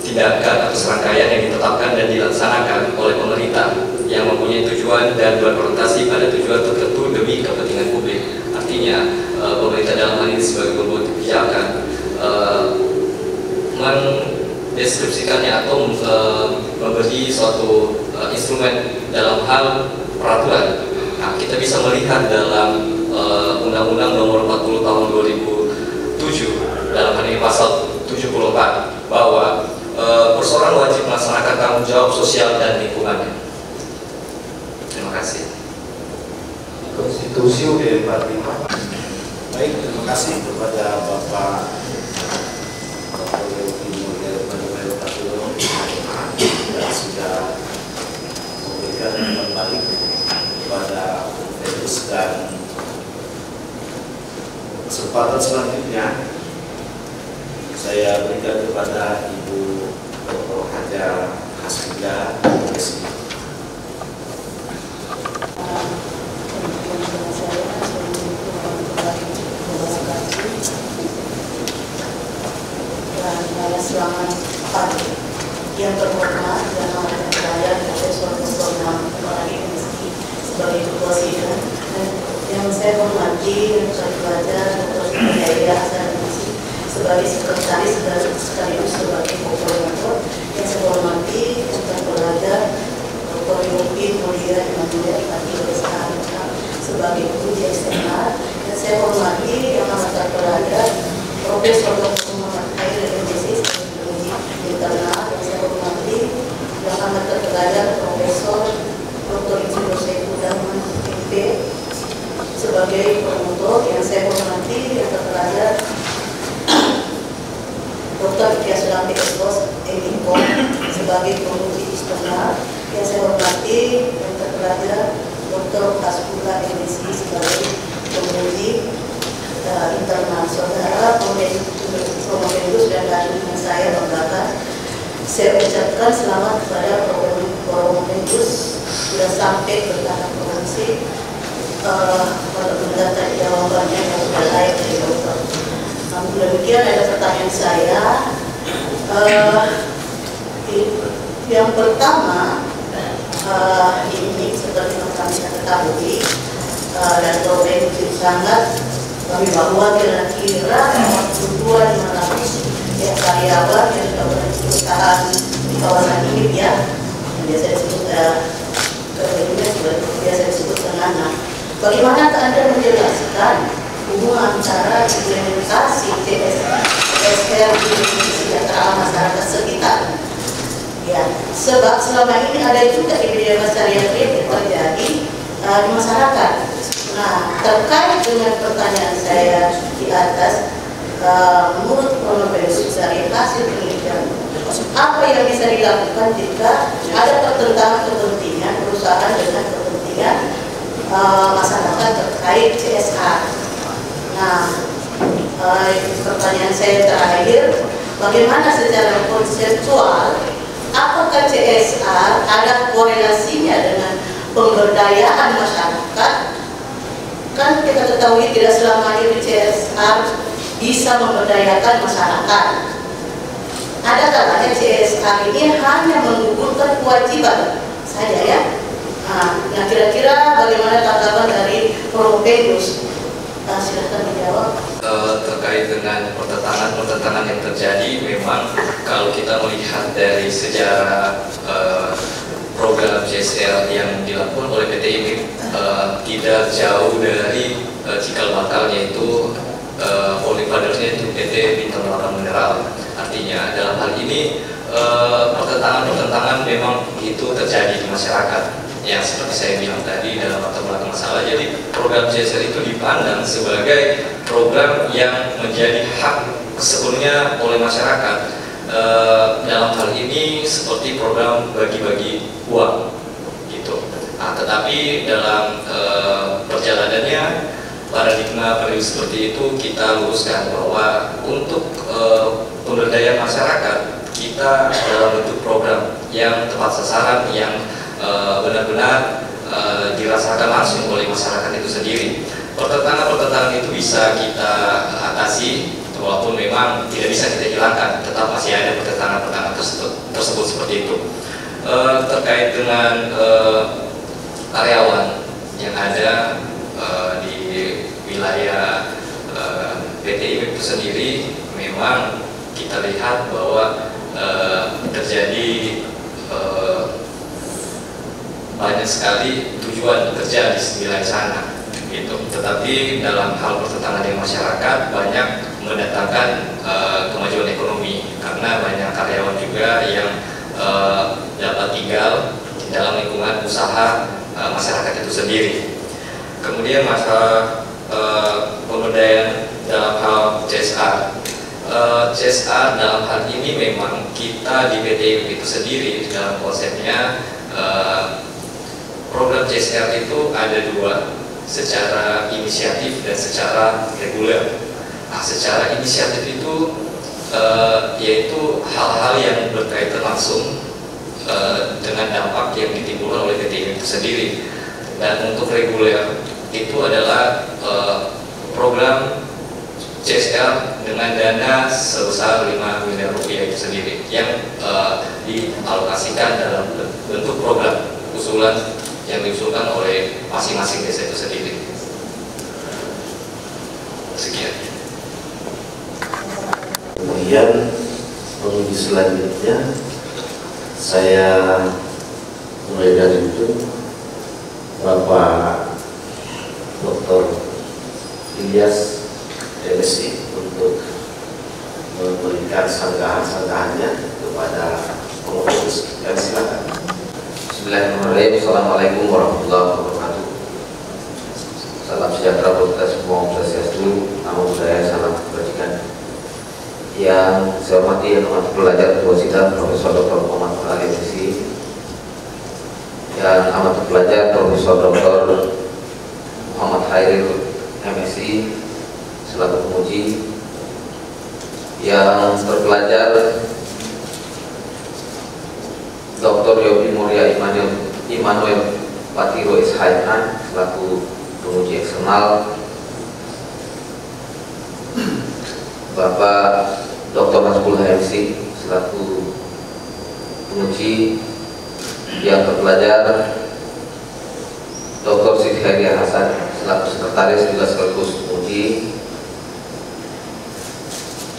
tindakan atau serangkaian yang ditetapkan dan dilaksanakan oleh pemerintah yang mempunyai tujuan dan berorientasi pada tujuan tertentu demi kepentingan publik. Artinya pemerintah dalam hal ini sebagai pembuat kebijakan mendeskripsikannya atau memberi suatu instrumen dalam hal peraturan. Nah, kita bisa melihat dalam Undang-Undang Nomor 40 Tahun 2007 dalam hal ini pasal 74 bahwa perseroan wajib melaksanakan tanggung jawab sosial dan lingkungannya. Terima kasih. Konstitusi UUD 45. Baik, terima kasih kepada Bapak Kapolri Nuril Patulo yang sudah memberikan umpan balik kepada Fedus, dan kesempatan selanjutnya saya berikan kepada Ibu Dr. Haja Hasbida SI. Selamat pagi. Yang terhormat dan amat terpercaya Profesor Dr. Muhammad MSI sebagai ketua sidang, dan yang saya hormati Dr. Pelajar Dr. Yahya Hasan MSI sebagai sekretaris dan sekaligus sebagai koordinator, yang saya hormati Dr. Pelajar Dr. Yogi Mulia Imamudya Ipati SK sebagai penguji eksternal, dan saya hormati yang amat terpercaya Profesor Dr. Muhammad Khair MSI internal, yang saya hormati yang amat terpercaya Profesor Dr. Insinyur Saiful Dahman MP sebagai promotor, yang saya hormati yang terpercaya Dr. Ikhlas Lampi Ekspos Emiko sebagai penguji eksternal, yang saya hormati yang terpercaya Dr. Hasbullah MSI sebagai penguji internal. Saudara Pemendus dan Kadin saya ucapkan selamat kepada Prometheus sudah sampai ke tanah provinsi. Kalau mendapat jawabannya yang sudah layak dijawab. Namun demikian ada pertanyaan saya. Yang pertama, ini seperti yang kami ketahui dan Prometheus sangat kami bahwa kira-kira 42.500 ya karyawan yang sudah berusaha di kawasan ini ya, yang biasa disebut biasa disebut dengan. Bagaimana Anda menjelaskan hubungan antara implementasi CSR di kesejahteraan masyarakat sekitar? Ya, sebab selama ini ada juga di media masyarakat yang terjadi di masyarakat. Nah, terkait dengan pertanyaan saya di atas, menurut Prometheus dari hasil penelitian, apa yang bisa dilakukan jika ada pertentangan kepentingan perusahaan dengan kepentingan masyarakat terkait CSR? Nah, pertanyaan saya terakhir, bagaimana secara konseptual, apakah CSR ada korelasinya dengan pemberdayaan masyarakat? Kan kita ketahui tidak selamanya CSR bisa memberdayakan masyarakat. Ada kalanya CSR ini hanya menggugurkan kewajiban saja ya. Nah, kira-kira bagaimana tanggapan dari Prometheus? Silahkan dijawab. Terkait dengan pertentangan yang terjadi, memang kalau kita melihat dari sejarah program CSR yang dilakukan oleh PT IMIP tidak jauh dari cikal bakal, yaitu founding fathersnya itu PT Bintang Laut Mineral. Artinya dalam hal ini pertentangan memang itu terjadi di masyarakat. Yang seperti saya bilang tadi dalam latar belakang masalah, jadi program CSR itu dipandang sebagai program yang menjadi hak sepenuhnya oleh masyarakat. Dalam hal ini seperti program bagi-bagi uang gitu. Nah, tetapi dalam perjalanannya paradigma seperti itu kita luruskan bahwa untuk pemberdayaan masyarakat kita dalam bentuk program yang tepat sasaran, yang benar-benar dirasakan langsung oleh masyarakat itu sendiri. Pertentangan itu bisa kita atasi, walaupun memang tidak bisa kita hilangkan, tetap masih ada pertentangan tersebut seperti itu. Terkait dengan karyawan yang ada di wilayah PT IMIP itu sendiri, memang kita lihat bahwa terjadi banyak sekali tujuan bekerja di wilayah sana gitu. Tetapi dalam hal pertentangan dengan masyarakat banyak mendatangkan kemajuan ekonomi, karena banyak karyawan juga yang dapat tinggal di dalam lingkungan usaha masyarakat itu sendiri. Kemudian masalah pemberdayaan dalam hal CSR. CSR dalam hal ini memang kita di PT IMIP itu sendiri dalam konsepnya program CSR itu ada dua, secara inisiatif dan secara reguler. Nah, secara inisiatif itu yaitu hal-hal yang berkaitan langsung dengan dampak yang ditimbulkan oleh PT IMIP itu sendiri. Dan untuk reguler itu adalah program CSR dengan dana sebesar 5 miliar rupiah itu sendiri yang dialokasikan dalam bentuk program usulan yang diusulkan oleh masing-masing desa itu sendiri. Sekian. Kemudian penguji selanjutnya saya mulai dari itu Bapak Dr. Ilyas MSI untuk memberikan sanggahan-sanggahannya kepada pengurus. Dan silakan. Bismillahirrahmanirrahim. Assalamualaikum warahmatullahi wabarakatuh. Salam sejahtera buat kita semua, Om Swastiastu, Namo Buddhaya, salam kebajikan. Yang saya hormati yang amat pelajar Ketua Sidang Profesor Dr. Muhammad Ali MSI, yang amat pelajar Profesor Dr. Muhammad Hairil MSI selaku penguji, yang terpelajar Immanuel Patiro SH selaku penguji eksternal, Bapak Dr. Hasbul HMC selaku penguji, yang terpelajar Dr. Siti Haria Hasan selaku sekretaris juga sekaligus penguji,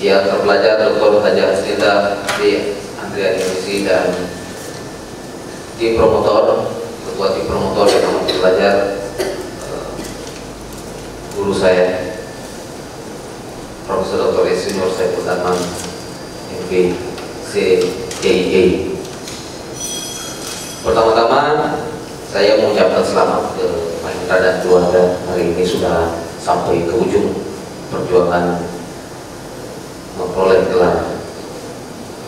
yang terpelajar Dr. Haja Hastinda di Andrea Divisi, dan tim promotor, ketua tim promotor yang amat terpelajar, guru saya Profesor Dr. Insinyur Saiful Darman MPCIA. Pertama-tama saya mengucapkan selamat ke Mahendra dan keluarga, hari ini sudah sampai ke ujung perjuangan memperoleh gelar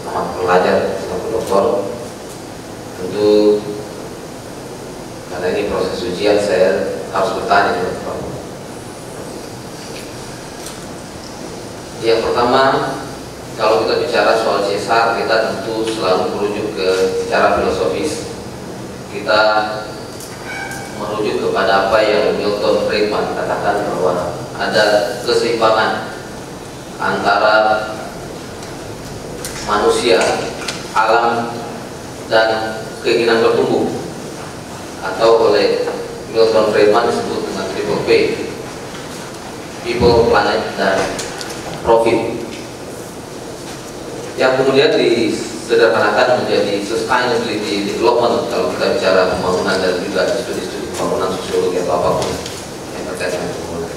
tamat pelajar sampai doktor. Tentu karena ini proses ujian, saya harus bertanya kepada Bapak. Yang pertama, kalau kita bicara soal CSR, kita tentu selalu merujuk ke secara filosofis. Kita merujuk kepada apa yang Milton Friedman katakan, bahwa ada keseimbangan antara manusia, alam, dan keinginan bertumbuh, atau oleh Milton Friedman disebut dengan triple P: people, planet, dan profit, yang kemudian disederhanakan menjadi sustainability development kalau kita bicara pembangunan dan juga studi-studi pembangunan sosiologi atau apapun yang terkait dengan pembangunan.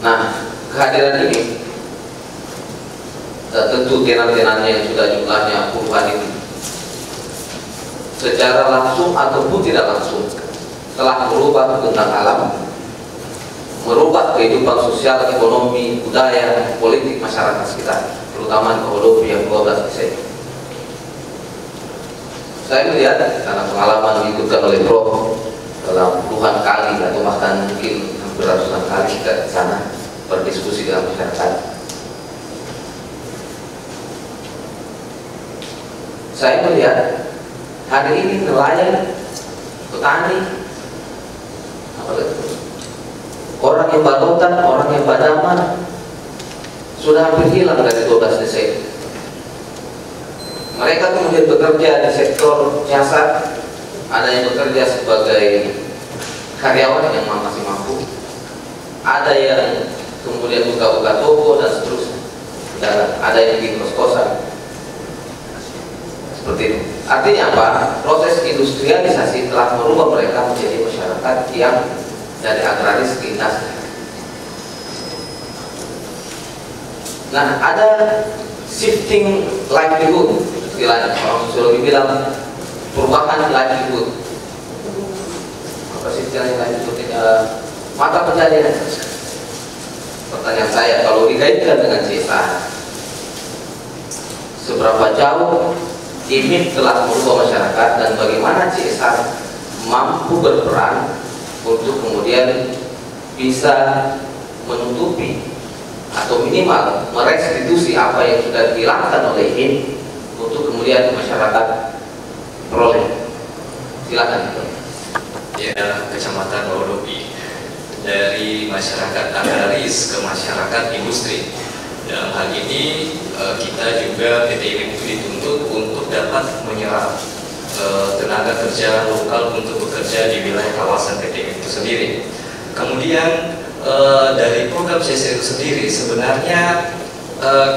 Nah, kehadiran ini tentu tenan-tenannya yang sudah jumlahnya puluhan ini, secara langsung ataupun tidak langsung telah merubah tentang alam, merubah kehidupan sosial, ekonomi, budaya, politik masyarakat sekitar, terutama di Komodo yang 12 desa. Saya melihat karena pengalaman diikutkan oleh Prof dalam puluhan kali atau bahkan mungkin hampir ratusan kali kita di sana berdiskusi dengan masyarakat. Saya melihat hari ini nelayan, petani, orang yang balotan, orang yang badaman sudah hampir hilang dari 12 desa itu. Mereka kemudian bekerja di sektor jasa, ada yang bekerja sebagai karyawan yang masih mampu, ada yang kemudian buka-buka toko dan seterusnya, dan ada yang di kos-kosan. Seperti itu. Artinya apa? Proses industrialisasi telah merubah mereka menjadi masyarakat yang dari agraris ke industri. Nah, ada shifting livelihood, istilahnya orang sosiologi bilang perubahan livelihood. Apa sih istilahnya livelihood? Mata pencarian. Pertanyaan saya, kalau dikaitkan dengan CSR, seberapa jauh IMIP telah merubah masyarakat, dan bagaimana CSR mampu berperan untuk kemudian bisa menutupi atau minimal merestitusi apa yang sudah dihilangkan oleh IMIP untuk kemudian masyarakat peroleh. Silakan. Ya, Kecamatan Wadopi, dari masyarakat agraris ke masyarakat industri. Dalam hal ini kita juga PT IMIP itu dituntut untuk dapat menyerap tenaga kerja lokal untuk bekerja di wilayah kawasan PT IMIP itu sendiri. Kemudian dari program CSR itu sendiri sebenarnya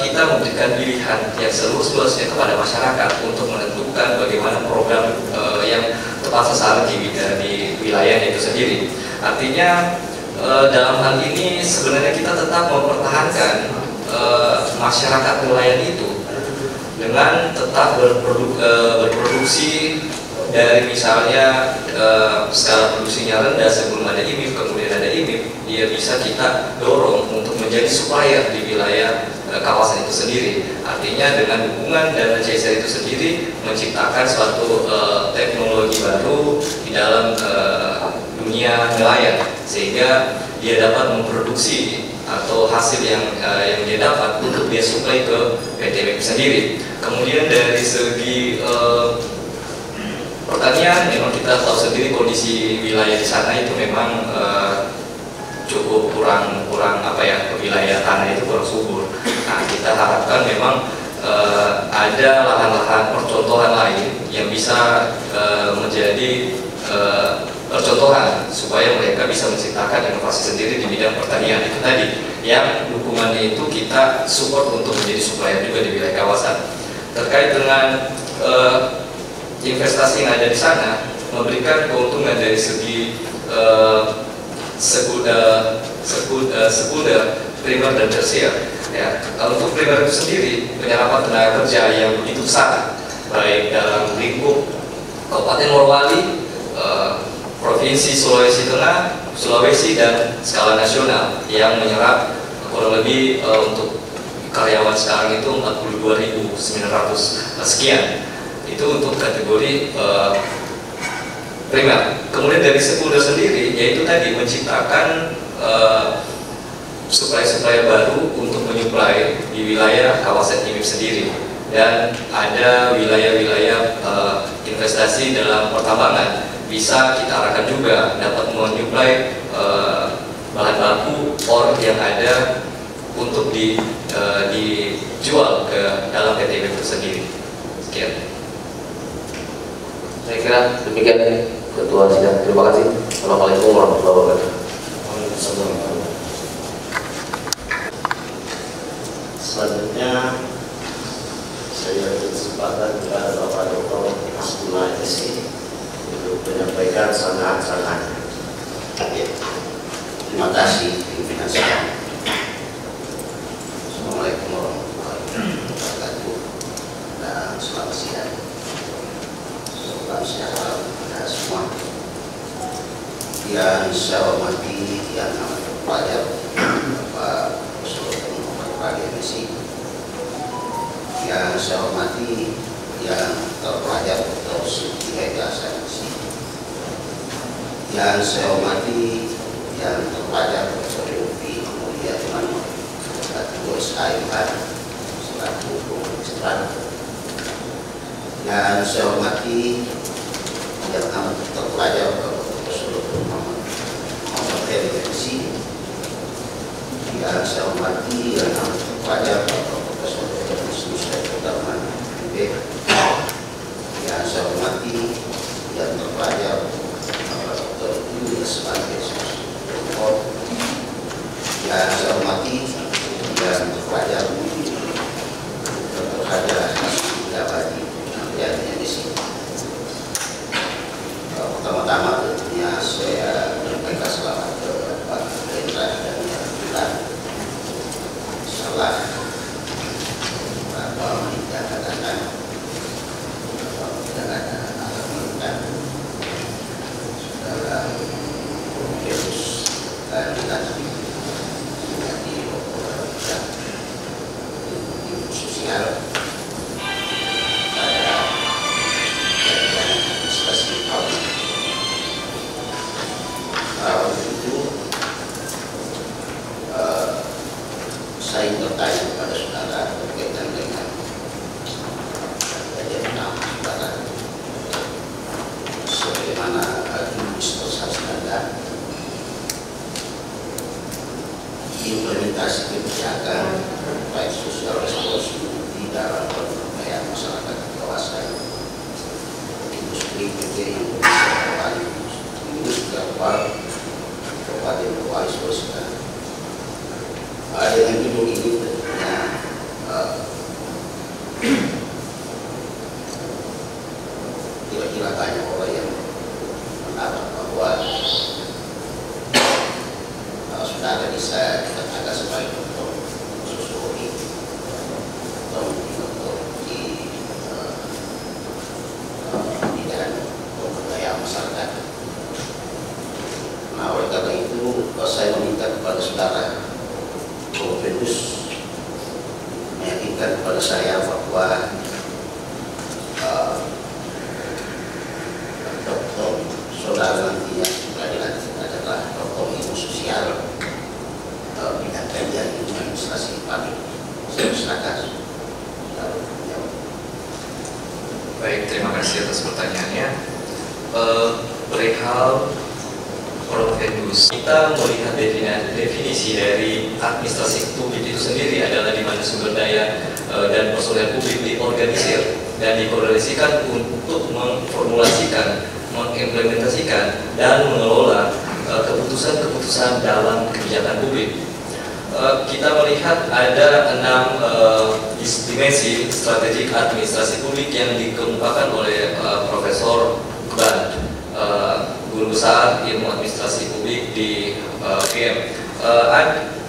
kita memberikan pilihan yang seluas-luasnya kepada masyarakat untuk menentukan bagaimana program yang tepat sasaran di wilayahnya itu sendiri. Artinya dalam hal ini sebenarnya kita tetap mempertahankan masyarakat nelayan itu dengan tetap berproduksi dari misalnya skala produksinya rendah sebelum ada IMIP, kemudian ada IMIP, dia bisa kita dorong untuk menjadi supplier di wilayah kawasan itu sendiri. Artinya dengan dukungan dana CSR itu sendiri menciptakan suatu teknologi baru di dalam dunia nelayan, sehingga dia dapat memproduksi atau hasil yang dia dapat untuk dia supply ke PT IMIP sendiri. Kemudian dari segi pertanian pertanian memang kita tahu sendiri kondisi wilayah di sana itu memang cukup kurang wilayah tanah itu kurang subur. Nah, kita harapkan memang ada lahan-lahan percontohan lain yang bisa menjadi percontohan supaya mereka bisa menciptakan inovasi sendiri di bidang pertanian itu tadi, yang dukungannya itu kita support untuk menjadi supplier juga di wilayah kawasan. Terkait dengan investasi yang ada di sana memberikan keuntungan dari segi sekunder, primer dan tersier. Ya, kalau untuk primer itu sendiri penyerapan tenaga kerja yang begitu besar, baik dalam lingkup Kabupaten Morowali, Provinsi Sulawesi Tengah, Sulawesi dan skala nasional yang menyerap kurang lebih untuk karyawan sekarang itu 42.900 sekian. Itu untuk kategori primer. Kemudian dari sekunder sendiri, yaitu tadi menciptakan supplier baru untuk menyuplai di wilayah kawasan IMIP sendiri. Dan ada wilayah-wilayah investasi dalam pertambangan bisa kita arahkan juga dapat menyuplai bahan baku ore yang ada untuk dijual ke dalam PT IMIP itu sendiri. Sekian. Saya kira demikian Ketua Sidang. Terima kasih. Assalamualaikum warahmatullahi wabarakatuh. Selanjutnya saya berkesempatan kepada Bapak Dr. Abdullah S.I. untuk menyampaikan sangat-sangat. Terima kasih pimpinan sidang. Assalamualaikum warahmatullahi wabarakatuh dan selamat siang. Salam sejahtera kepada semua. Yang saya hormati yang amat terpelajar Bapak Profesor Muhammad MSI. Yang saya hormati yang terpelajar Dr. Siti Haidar MSI. Yang saya hormati yang terpelajar Dr. Yofi Mulia Iman Ketua SAIH selaku Pembicaraan. Yang saya hormati yang amat terpelajar Bapak Profesor Muhammad MSI. Yang saya hormati yang amat terpelajar Bapak Profesor Muhammad MB. Yang saya hormati yang terpelajar Bapak Dr. Yunis sebagai yang saya hormati yang terpelajar Dr. Hajar Abadi yang di sini. Pertama-tama tentunya saya menyampaikan selamat kepada Pak Hendra dan Pak salah Bapak wanita katakan dengan alhamdulillah dalam virus dan menjadi sosial pada administrasi tahun itu saya bertanya kepada saudara berkaitan dengan kejadian saudara sebagaimana administrasi standar implementasi kebijakan baik sosial responsif di dalam pemberdayaan masyarakat di kawasan industri PT Indonesia industri kapal Kabupaten Morowali Sulawesi Tengah. Dengan gedung ini tentunya kira-kira banyak orang yang mendapat bahwa saudara bisa dikatakan sebagai dokter sosiologi atau dokter di bidang pemberdayaan masyarakat. Nah, oleh karena itu saya meminta kepada saudara Profesor meyakinkan kepada saya bahwa dokter saudara nantinya juga dilantik adalah dokter ilmu sosial bidang kajian ilmu administrasi publik. Saya silakan. Baik, terima kasih atas pertanyaannya. perihal Provendus. Kita melihat definisi dari administrasi publik itu sendiri adalah di mana sumber daya dan personel publik diorganisir dan dikoordinasikan untuk memformulasikan, mengimplementasikan, dan mengelola keputusan-keputusan dalam kebijakan publik. Kita melihat ada 6 dimensi strategik administrasi publik yang dikemukakan oleh Profesor Ban, Guru Besar Ilmu Administrasi Publik di UGM.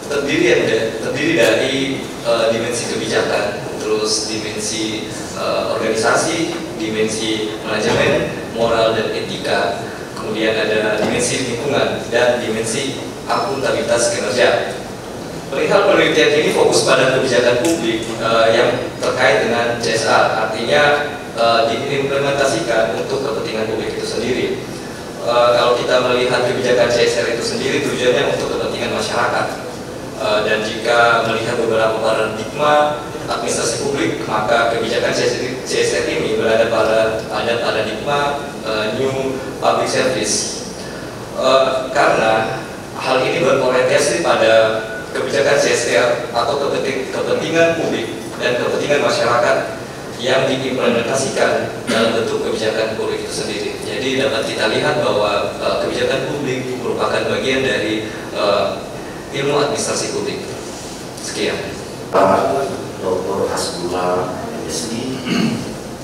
Terdiri dari dimensi kebijakan, terus dimensi organisasi, dimensi manajemen, moral dan etika, kemudian ada dimensi lingkungan dan dimensi akuntabilitas kinerja. Perihal penelitian ini fokus pada kebijakan publik yang terkait dengan CSR, artinya diimplementasikan untuk kepentingan publik itu sendiri. Kalau kita melihat kebijakan CSR itu sendiri tujuannya untuk kepentingan masyarakat, dan jika melihat beberapa paradigma administrasi publik, maka kebijakan CSR ini berada pada paradigma New Public Service, karena hal ini berorientasi pada kebijakan CSR atau kepentingan publik dan kepentingan masyarakat yang diimplementasikan dalam bentuk kebijakan publik itu sendiri. Jadi dapat kita lihat bahwa kebijakan publik merupakan bagian dari ilmu administrasi publik. Sekian. Pak Dr. Hasbullah MSI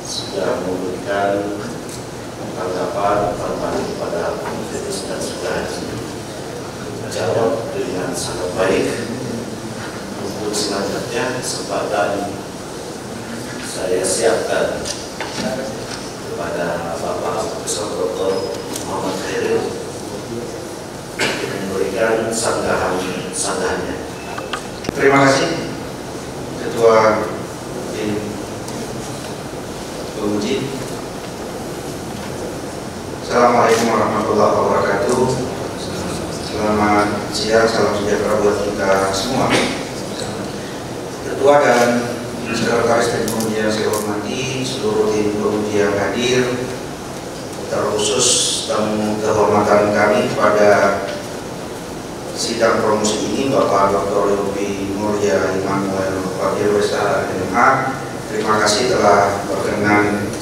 sudah memberikan tanggapan kepada Provendus dan sudah jawab dengan sangat baik. Untuk selanjutnya kesempatan saya siapkan kepada Bapak Profesor Dr. Muhammad Khairil memberikan sanggahannya. Terima kasih Ketua Tim Penguji. Assalamualaikum warahmatullahi wabarakatuh. Selamat siang, salam sejahtera buat kita semua. Ketua dan Sekretaris Tim Penguji yang saya hormati, seluruh tim penguji yang hadir, terkhusus tamu kehormatan kami pada sidang promosi ini, Bapak Dr. Yopi Mulia Immanuel Wakil Besar MA. Terima kasih telah berkenan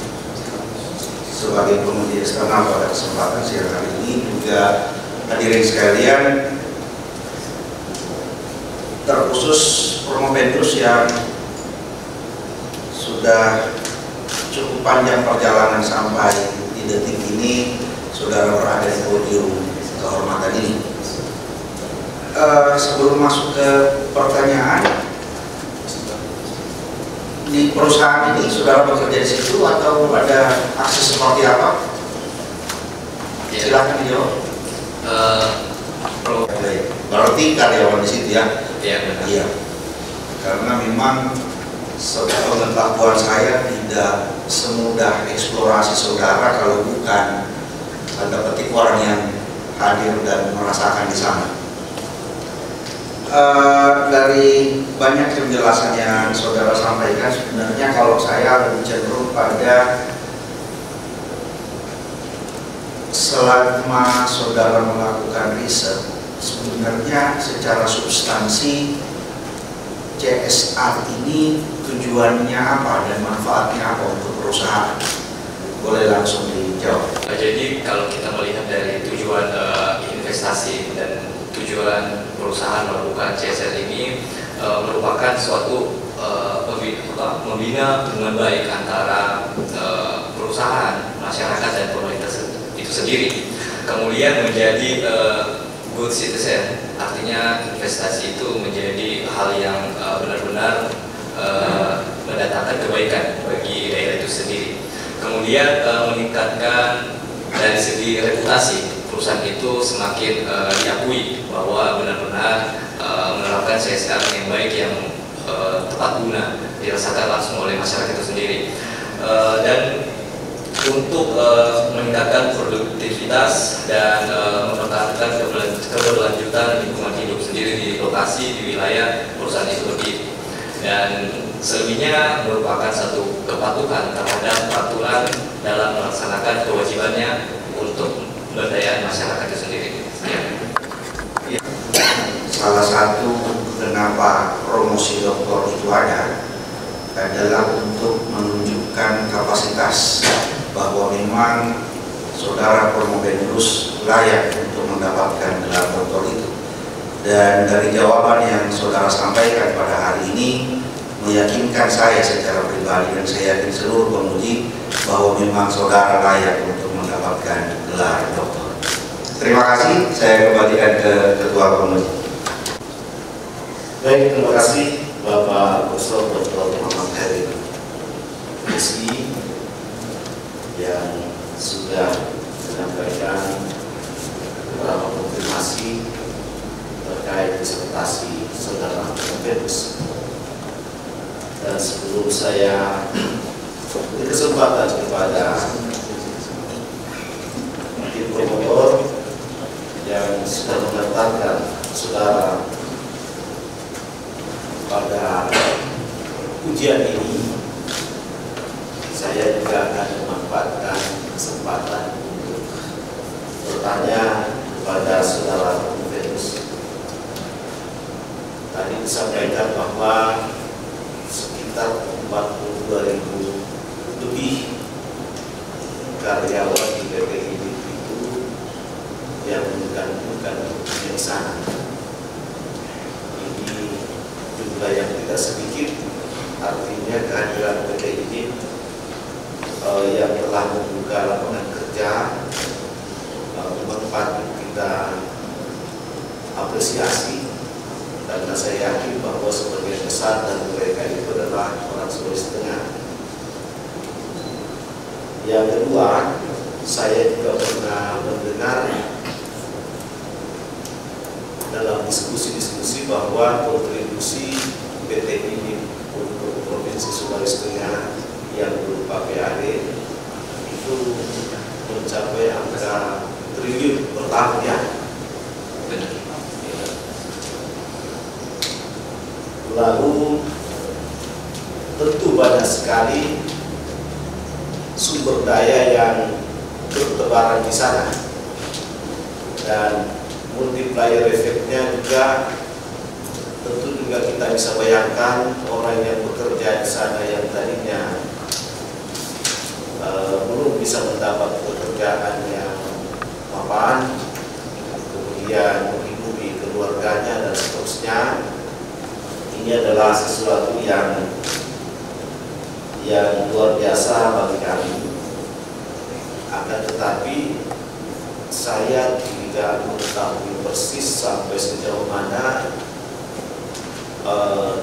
sebagai penguji eksternal pada kesempatan siang hari ini. Juga hadirin sekalian, terkhusus Provendus yang sudah cukup panjang perjalanan sampai di detik ini, saudara berada di podium kehormatan ini. Sebelum masuk ke pertanyaan, di perusahaan ini saudara bekerja di situ atau ada akses seperti apa? Silahkan dijawab. Berarti karyawan di situ ya? Iya. Karena memang pengetahuan saya tidak semudah eksplorasi saudara kalau bukan tanda petik orang yang hadir dan merasakan di sana. Dari banyak penjelasan yang saudara sampaikan, sebenarnya kalau saya lebih cenderung pada selama saudara melakukan riset, sebenarnya secara substansi CSR ini tujuannya apa dan manfaatnya apa untuk perusahaan? Boleh langsung dijawab. Jadi kalau kita melihat dari tujuan investasi dan tujuan perusahaan melakukan CSR ini merupakan suatu membina hubungan baik antara perusahaan, masyarakat dan pemerintah itu sendiri. Kemudian menjadi good citizen, artinya investasi itu menjadi hal yang benar-benar mendatangkan kebaikan bagi daerah itu sendiri. Kemudian meningkatkan dari segi reputasi perusahaan itu semakin diakui bahwa benar-benar menerapkan CSR yang baik, yang tepat guna, dirasakan langsung oleh masyarakat itu sendiri. Dan untuk meningkatkan produktivitas dan mempertahankan keberlanjutan lingkungan hidup sendiri di lokasi, di wilayah perusahaan itu berdiri. Dan selebihnya merupakan satu kepatuhan terhadap peraturan dalam melaksanakan kewajibannya untuk pemberdayaan masyarakat itu sendiri. Salah satu kenapa promosi doktor itu ada adalah untuk menunjukkan kapasitas bahwa memang saudara Promovenus layak untuk mendapatkan gelar doktor itu. Dan dari jawaban yang saudara sampaikan pada hari ini meyakinkan saya secara pribadi dan saya yakin seluruh penguji bahwa memang saudara layak untuk mendapatkan gelar doktor. Terima kasih, saya kembalikan ke Ketua Penguji. Baik, terima kasih Bapak Profesor Dr. Muhammad Heri MSI yang sudah menyampaikan beberapa konfirmasi terkait disertasi saudara Promovenus. Dan sebelum saya beri kesempatan kepada tim promotor yang sudah mendaftarkan saudara pada ujian ini, saya juga akan memanfaatkan kesempatan untuk bertanya kepada saudara Promovenus. Tadi disampaikan bahwa sekitar 42.000 lebih karyawan di PPID itu yang menggantungkan hidupnya di sana. Ini jumlah yang tidak sedikit, artinya kehadiran PPID yang telah membuka lapangan kerja memang patut kita apresiasi, karena saya yakin bahwa sebagian besar dari mereka itu adalah orang Sulawesi Tengah. Yang kedua, saya juga pernah mendengar dalam diskusi-diskusi bahwa kontribusi PT ini untuk Provinsi Sulawesi Tengah yang berupa PAD itu mencapai angka triliun per tahun ya. Lalu tentu banyak sekali sumber daya yang bertebaran di sana, dan multiplier efeknya juga tentu juga kita bisa bayangkan orang yang bekerja di sana yang tadinya belum bisa mendapat pekerjaan yang mapan, kemudian menghidupi keluarganya dan seterusnya. Ini adalah sesuatu yang luar biasa bagi kami. Akan tetapi saya tidak mengetahui persis sampai sejauh mana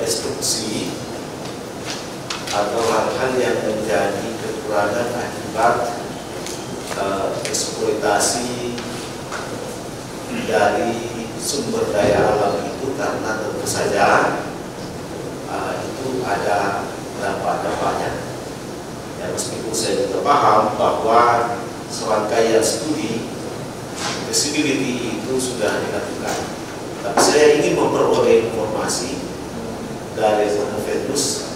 destruksi atau hal-hal yang menjadi kekurangan akibat eksploitasi dari sumber daya alam itu, karena tentu saja itu ada dampak-dampaknya. Ya, meskipun saya juga paham bahwa serangkaian studi feasibility itu sudah dilakukan, tapi saya ingin memperoleh informasi dari Promovenus,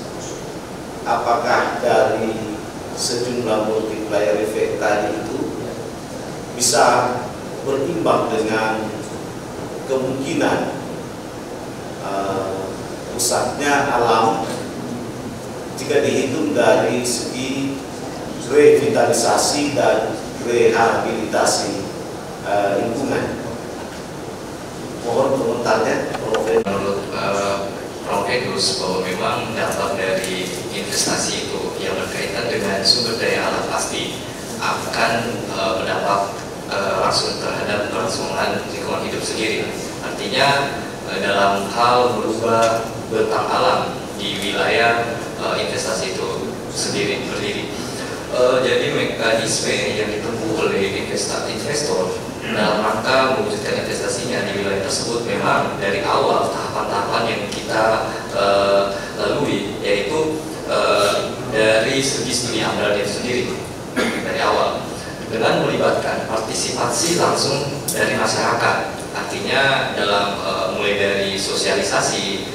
apakah dari sejumlah multiplier effect tadi itu bisa berimbang dengan kemungkinan rusaknya alam jika dihitung dari segi revitalisasi dan rehabilitasi lingkungan. Mohon komentarnya, Prof. Menurut Promovenus bahwa memang dampak dari investasi itu yang berkaitan dengan sumber daya alam pasti akan berdampak langsung terhadap kelangsungan lingkungan hidup sendiri. Artinya dalam hal merubah bentang alam di wilayah investasi itu sendiri berdiri. Jadi mekanisme yang ditempuh oleh investor dalam rangka mewujudkan investasinya di wilayah tersebut memang dari awal tahapan-tahapan yang kita lalui, yaitu dari segi studi amdal itu sendiri dari awal dengan melibatkan partisipasi langsung dari masyarakat. Artinya dalam mulai dari sosialisasi,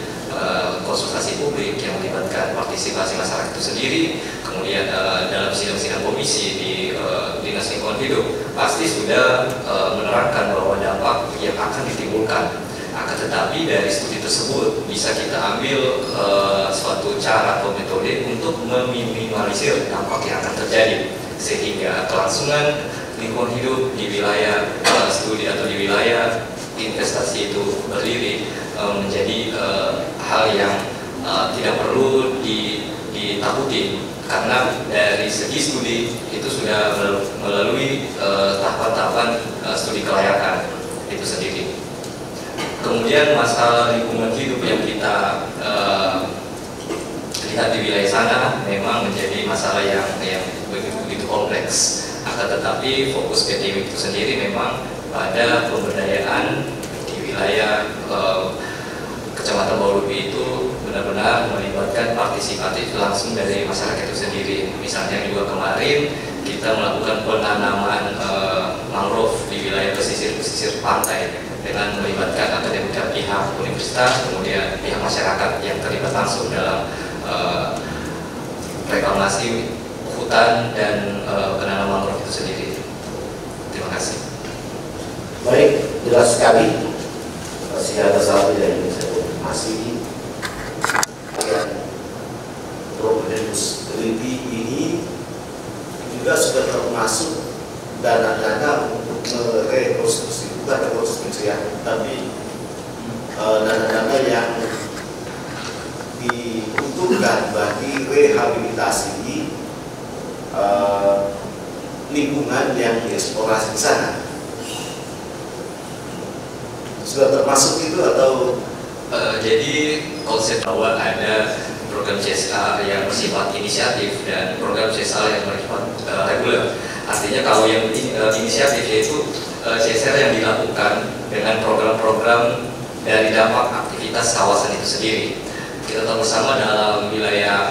konsultasi publik yang melibatkan partisipasi masyarakat itu sendiri, kemudian dalam sidang-sidang komisi di Dinas Lingkungan Hidup pasti sudah menerangkan bahwa dampak yang akan ditimbulkan. Akan tetapi dari studi tersebut bisa kita ambil suatu cara atau metode untuk meminimalisir dampak yang akan terjadi, sehingga kelangsungan lingkungan hidup di wilayah studi atau di wilayah investasi itu berdiri menjadi hal yang tidak perlu ditakuti, karena dari segi studi itu sudah melalui tahapan-tahapan studi kelayakan itu sendiri. Kemudian masalah lingkungan hidup yang kita lihat di wilayah sana memang menjadi masalah yang begitu kompleks. Akan tetapi fokus PT itu sendiri memang pada pemberdayaan di wilayah Kecamatan Bawolubi itu benar-benar melibatkan partisipatif langsung dari masyarakat itu sendiri. Misalnya juga kemarin kita melakukan penanaman mangrove di wilayah pesisir pantai dengan melibatkan akademika pihak universitas, kemudian pihak masyarakat yang terlibat langsung dalam reklamasi hutan dan penanaman mangrove itu sendiri. Terima kasih. Baik, jelas sekali. Masih ada satu yang ingin saya konfirmasi. Yang Provinsi Keliti ini juga sudah termasuk dana-dana untuk merekonstruksi, bukan rekonstruksi ya, tapi dana-dana yang diuntukkan bagi rehabilitasi lingkungan yang dieksplorasi di sana. Sudah termasuk itu atau? Jadi konsep bahwa ada program CSR yang bersifat inisiatif dan program CSR yang bersifat reguler. Artinya kalau yang inisiatif yaitu CSR yang dilakukan dengan program-program dari dampak aktivitas kawasan itu sendiri. Kita tahu bersama dalam wilayah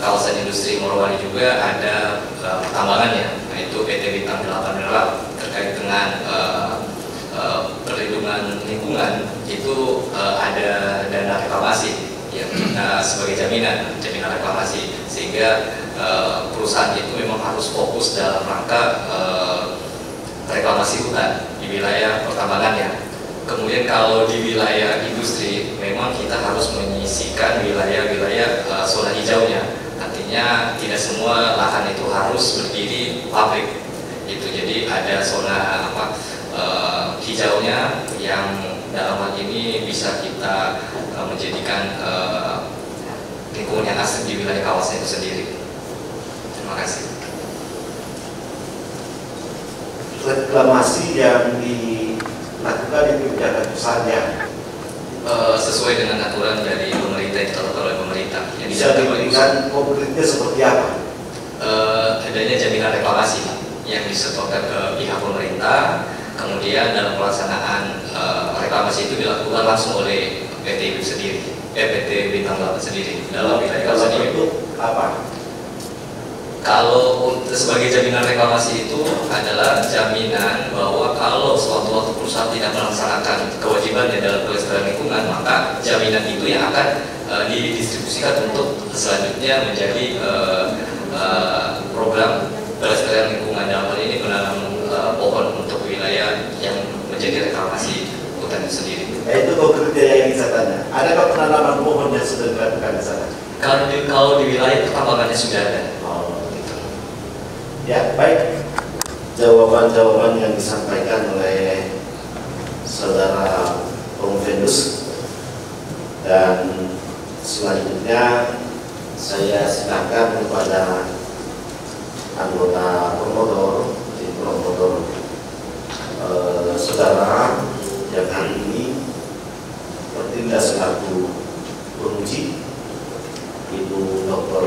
kawasan industri Morowali juga ada pertambangannya, yaitu PT Bintang 8 Mineral terkait dengan perlindungan lingkungan itu ada dana reklamasi yang kita sebagai jaminan reklamasi, sehingga perusahaan itu memang harus fokus dalam rangka reklamasi hutan di wilayah pertambangannya. Kemudian kalau di wilayah industri memang kita harus menyisikan wilayah-wilayah zona hijaunya. Artinya tidak semua lahan itu harus berdiri pabrik. Itu jadi ada zona hijaunya yang dalam hal ini bisa kita menjadikan lingkungan yang asli di wilayah kawasan itu sendiri. Terima kasih. Reklamasi yang dilakukan itu kebijakan pusatnya sesuai dengan aturan dari pemerintah yang ditetapkan oleh pemerintah. Yang bisa diberikan konkretnya seperti apa? Adanya jaminan reklamasi yang disetorkan ke pihak pemerintah. Kemudian dalam pelaksanaan reklamasi itu dilakukan langsung oleh PT sendiri, PT Bintang 8 sendiri dalam wilayah kawasan ini. Apa? Kalau sebagai jaminan reklamasi itu adalah jaminan bahwa kalau suatu waktu perusahaan tidak melaksanakan kewajibannya dalam pelestarian lingkungan, maka jaminan itu yang akan didistribusikan untuk selanjutnya menjadi program pelestarian lingkungan, dalam hal ini menanam pohon untuk wilayah yang menjadi reklamasi hutan itu sendiri. Itu konkretnya yang ingin saya tanya. Adakah penanaman pohon yang sudah dilakukan di sana? Kalau di wilayah pertambangannya sudah ada. Gitu. Ya, baik. Jawaban-jawaban yang disampaikan oleh saudara Provinus, dan selanjutnya saya silakan kepada anggota promotor, saudara yang hari ini bertindak selaku penguji, Ibu Dr.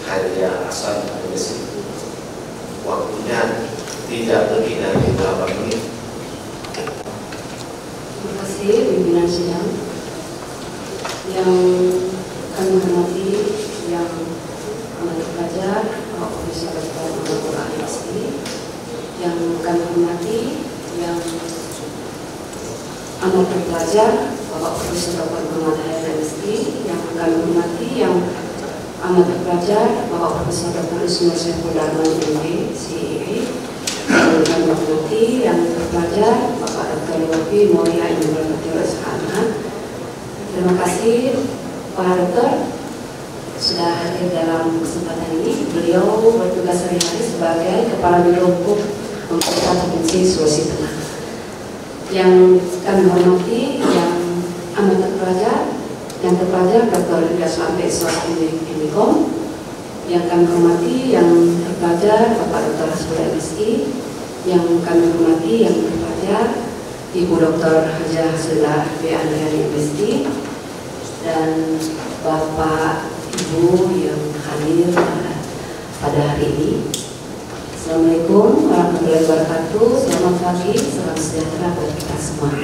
Khairia Hasan MSc. Waktunya tidak lebih dari 8 menit. Terima kasih pimpinan sidang yang kami hormati, yang amat terpelajar, Profesor Dr. Muhammad MSc, yang kami hormati, yang amat terpelajar, Bapak Profesor Dr. Muhammad MSc, yang kami hormati, yang amat terpelajar Bapak Profesor Dr. Ismail Saiful Darman MD, CEA, yang kami hormati yang terpelajar Bapak Dr. Yofi Moria Indra Sahana. Terima kasih Pak Dokter sudah hadir dalam kesempatan ini. Beliau bertugas sehari-hari sebagai Kepala Biro Hukum Pemerintah Provinsi Sulawesi Tengah. Yang kami hormati yang amat terpelajar Dr. Ilyas Lampe SOS Indikom. Yang kami hormati yang terpelajar Bapak Dr. Hasbullah MSI. Yang kami hormati yang terpelajar Ibu Dr. Hajah Hasila B. Andriani MSI dan Bapak Ibu yang hadir pada hari ini. Assalamualaikum warahmatullahi wabarakatuh. Selamat pagi, salam sejahtera bagi kita semua.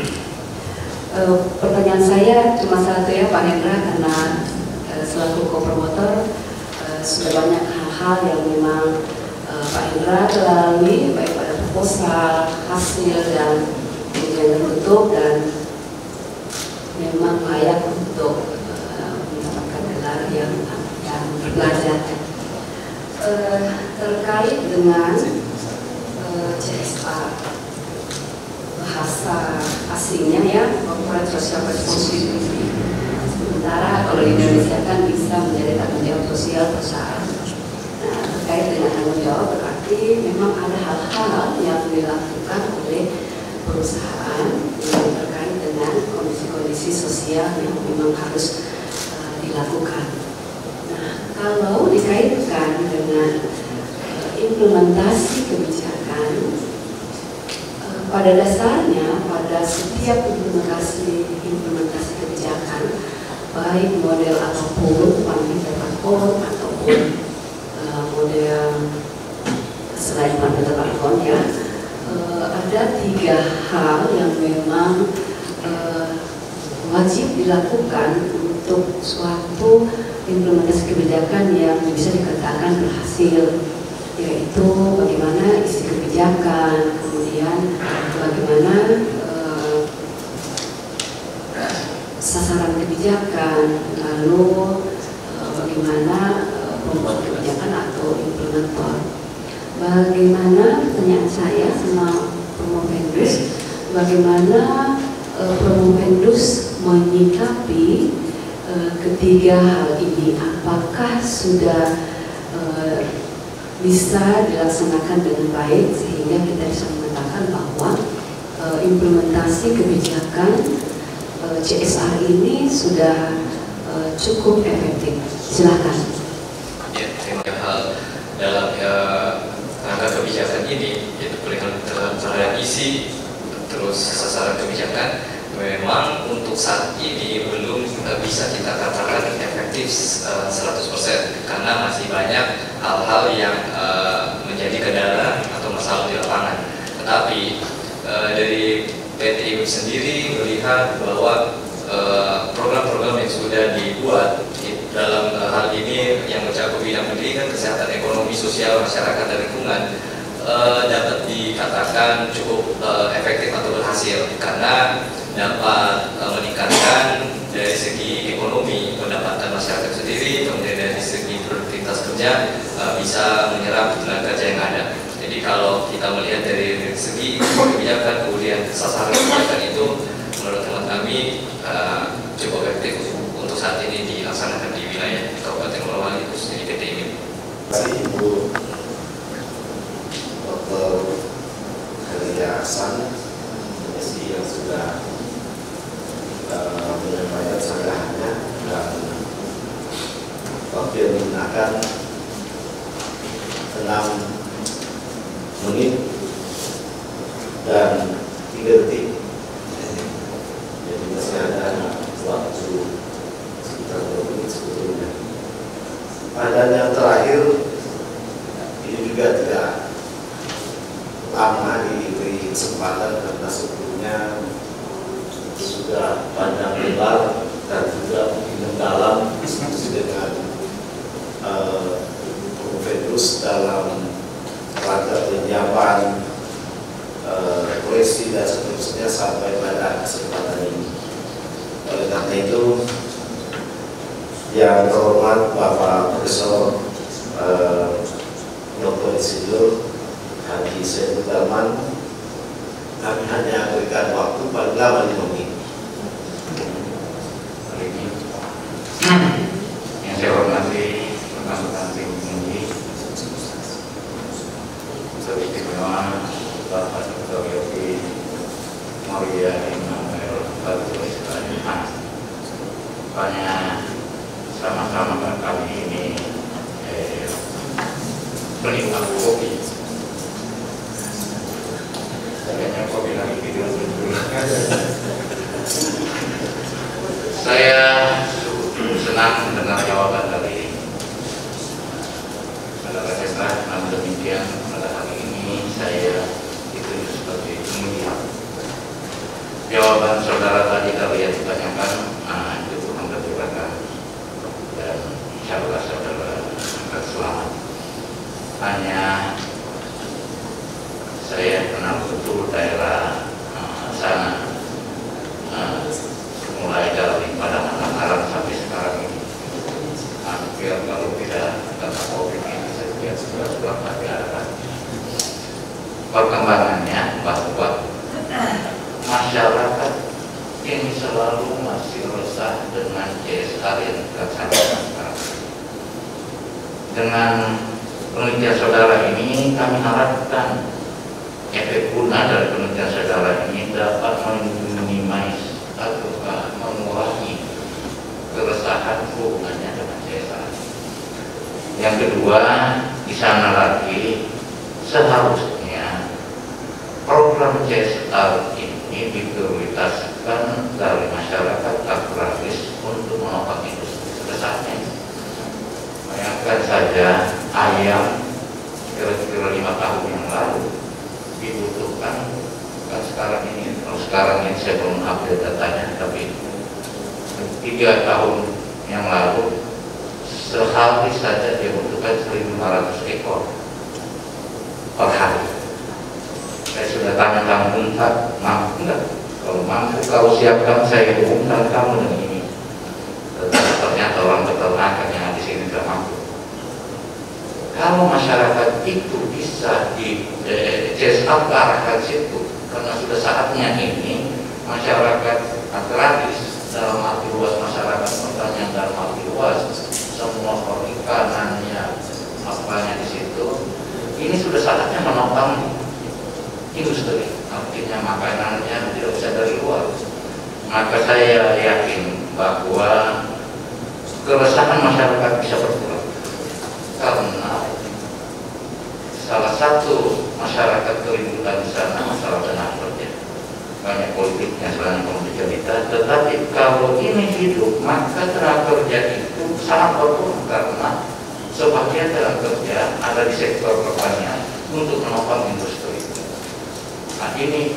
Pertanyaan saya cuma satu ya Pak Hendra, karena selaku co-promotor sudah banyak hal-hal yang memang Pak Hendra lalui, baik pada proposal, hasil dan ujian tertutup, dan memang layak untuk mendapatkan gelar yang terpelajar. Terkait dengan CSR, bahasa asingnya ya, corporate social responsibility. Sementara kalau di Indonesia kan bisa menjadi tanggung jawab sosial perusahaan. Nah, terkait dengan tanggung jawab berarti memang ada hal-hal yang dilakukan oleh perusahaan yang terkait dengan kondisi-kondisi sosial yang memang harus dilakukan. Nah, kalau dikaitkan dengan implementasi kebijakan, pada dasarnya pada setiap implementasi kebijakan, baik model apapun, one platform ataupun model selain one platform ya, ada 3 hal yang memang wajib dilakukan untuk suatu implementasi kebijakan yang bisa dikatakan berhasil, yaitu bagaimana isi kebijakan, kemudian bagaimana sasaran kebijakan, lalu bagaimana pembuat kebijakan atau implementator. Bagaimana, pertanyaan saya sama Promopendus, bagaimana Promopendus menyikapi ketiga hal ini? Apakah sudah bisa dilaksanakan dengan baik sehingga kita bisa mengatakan bahwa implementasi kebijakan CSR ini sudah cukup efektif? Silakan. Ya, tiga hal dalam rangka kebijakan ini, yaitu terhadap isi terus sasaran kebijakan, memang untuk saat ini belum bisa kita katakan efektif 100% karena masih banyak hal-hal yang menjadi kendala atau masalah di lapangan. Tetapi dari PT IMIP sendiri melihat bahwa program-program yang sudah dibuat dalam hal ini yang mencakup bidang pendidikan, kesehatan, ekonomi, sosial, masyarakat, dan lingkungan dapat dikatakan cukup efektif atau berhasil karena dapat meningkatkan dari segi ekonomi pendapatan masyarakat sendiri, kemudian dari segi produktivitas kerja bisa menyerap tenaga kerja yang ada. Jadi kalau kita melihat dari segi kebijakan, kemudian sasaran kebijakan itu menurut teman kami cukup efektif untuk saat ini dilaksanakan di wilayah Kabupaten Morowali khususnya di PT IMIP. Terima kasih Ibu Dr. Helia Hasan MSI yang sudah menyampaikan sanggahannya, dan waktu yang digunakan 6 menit dan 3 detik. Jadi masih ada waktu sekitar 2 menit sebetulnya. Dan yang terakhir, ini juga tidak lama diberi kesempatan karena sebelumnya sudah panjang lebar dan juga mungkin mendalam diskusi dengan Profesor dalam rangka penyiapan koleksi dan seterusnya sampai pada kesempatan ini. Oleh karena itu Yang terhormat Bapak Profesor Dr. Insinyur Haji Saiful Darman, kami hanya berikan waktu paling lama 5 menit. Yang saya hormati rekan-rekan tim penguji, Istimewa Bapak Dr. Yogi Maria Immanuel Fatul Islam. Banyak sama-sama kami ini penikmat kopi. Kayaknya kopi lagi tidur dulu. Saya senang mendengar jawaban dari saudara Hendra. Namun demikian pada hari ini saya dituju sebagai penguji. Jawaban saudara tadi kalau yang ditanyakan itu mempertimbangkan dan insya Allah saudara akan selamat. Hanya saya kenal betul daerah sana, mulai dari Padang Anak sampai sekarang ini. Hampir kalau tidak karena COVID ini saya sudah pasti ada perkembangannya bahwa masyarakat ini selalu masih resah dengan CSR yang dilaksanakan sekarang. Dengan penelitian saudara ini kami harapkan efek guna dari penelitian saudara ini dapat meminimais atau mengurangi keresahan hubungannya dengan CSR. Yang kedua, di sana lagi seharusnya program CSR ini diprioritaskan dari masyarakat agraris untuk menopang industri. Sudah saatnya. Bayangkan saja ayam kira-kira 5 tahun yang lalu dibutuhkan, kan sekarang ini, kalau sekarang ini saya belum update datanya, tapi 3 tahun yang lalu sehari saja dibutuhkan 1.500 ekor per hari. Saya sudah tanya kamu mampu enggak? Kalau mampu, kalau siapkan saya hubungkan kamu dengan ini. Ternyata orang peternakan yang di sini tidak mampu. Kalau masyarakat itu bisa di CSR ke arahkan situ, karena sudah saatnya ini masyarakat agraris dalam arti luas, masyarakat pertanian dalam arti luas, semua perikanannya, apanya di situ, ini sudah saatnya menopang industri, artinya makanannya tidak bisa dari luar. Maka saya yakin bahwa keresahan masyarakat bisa berkurang, karena salah satu masyarakat keributan di sana masalah tenaga kerja, banyak politiknya selain politik, tetapi kalau ini hidup maka tenaga kerja itu sangat berkurang karena sebagian tenaga kerja ada di sektor pertanian untuk menopang industri. Nah ini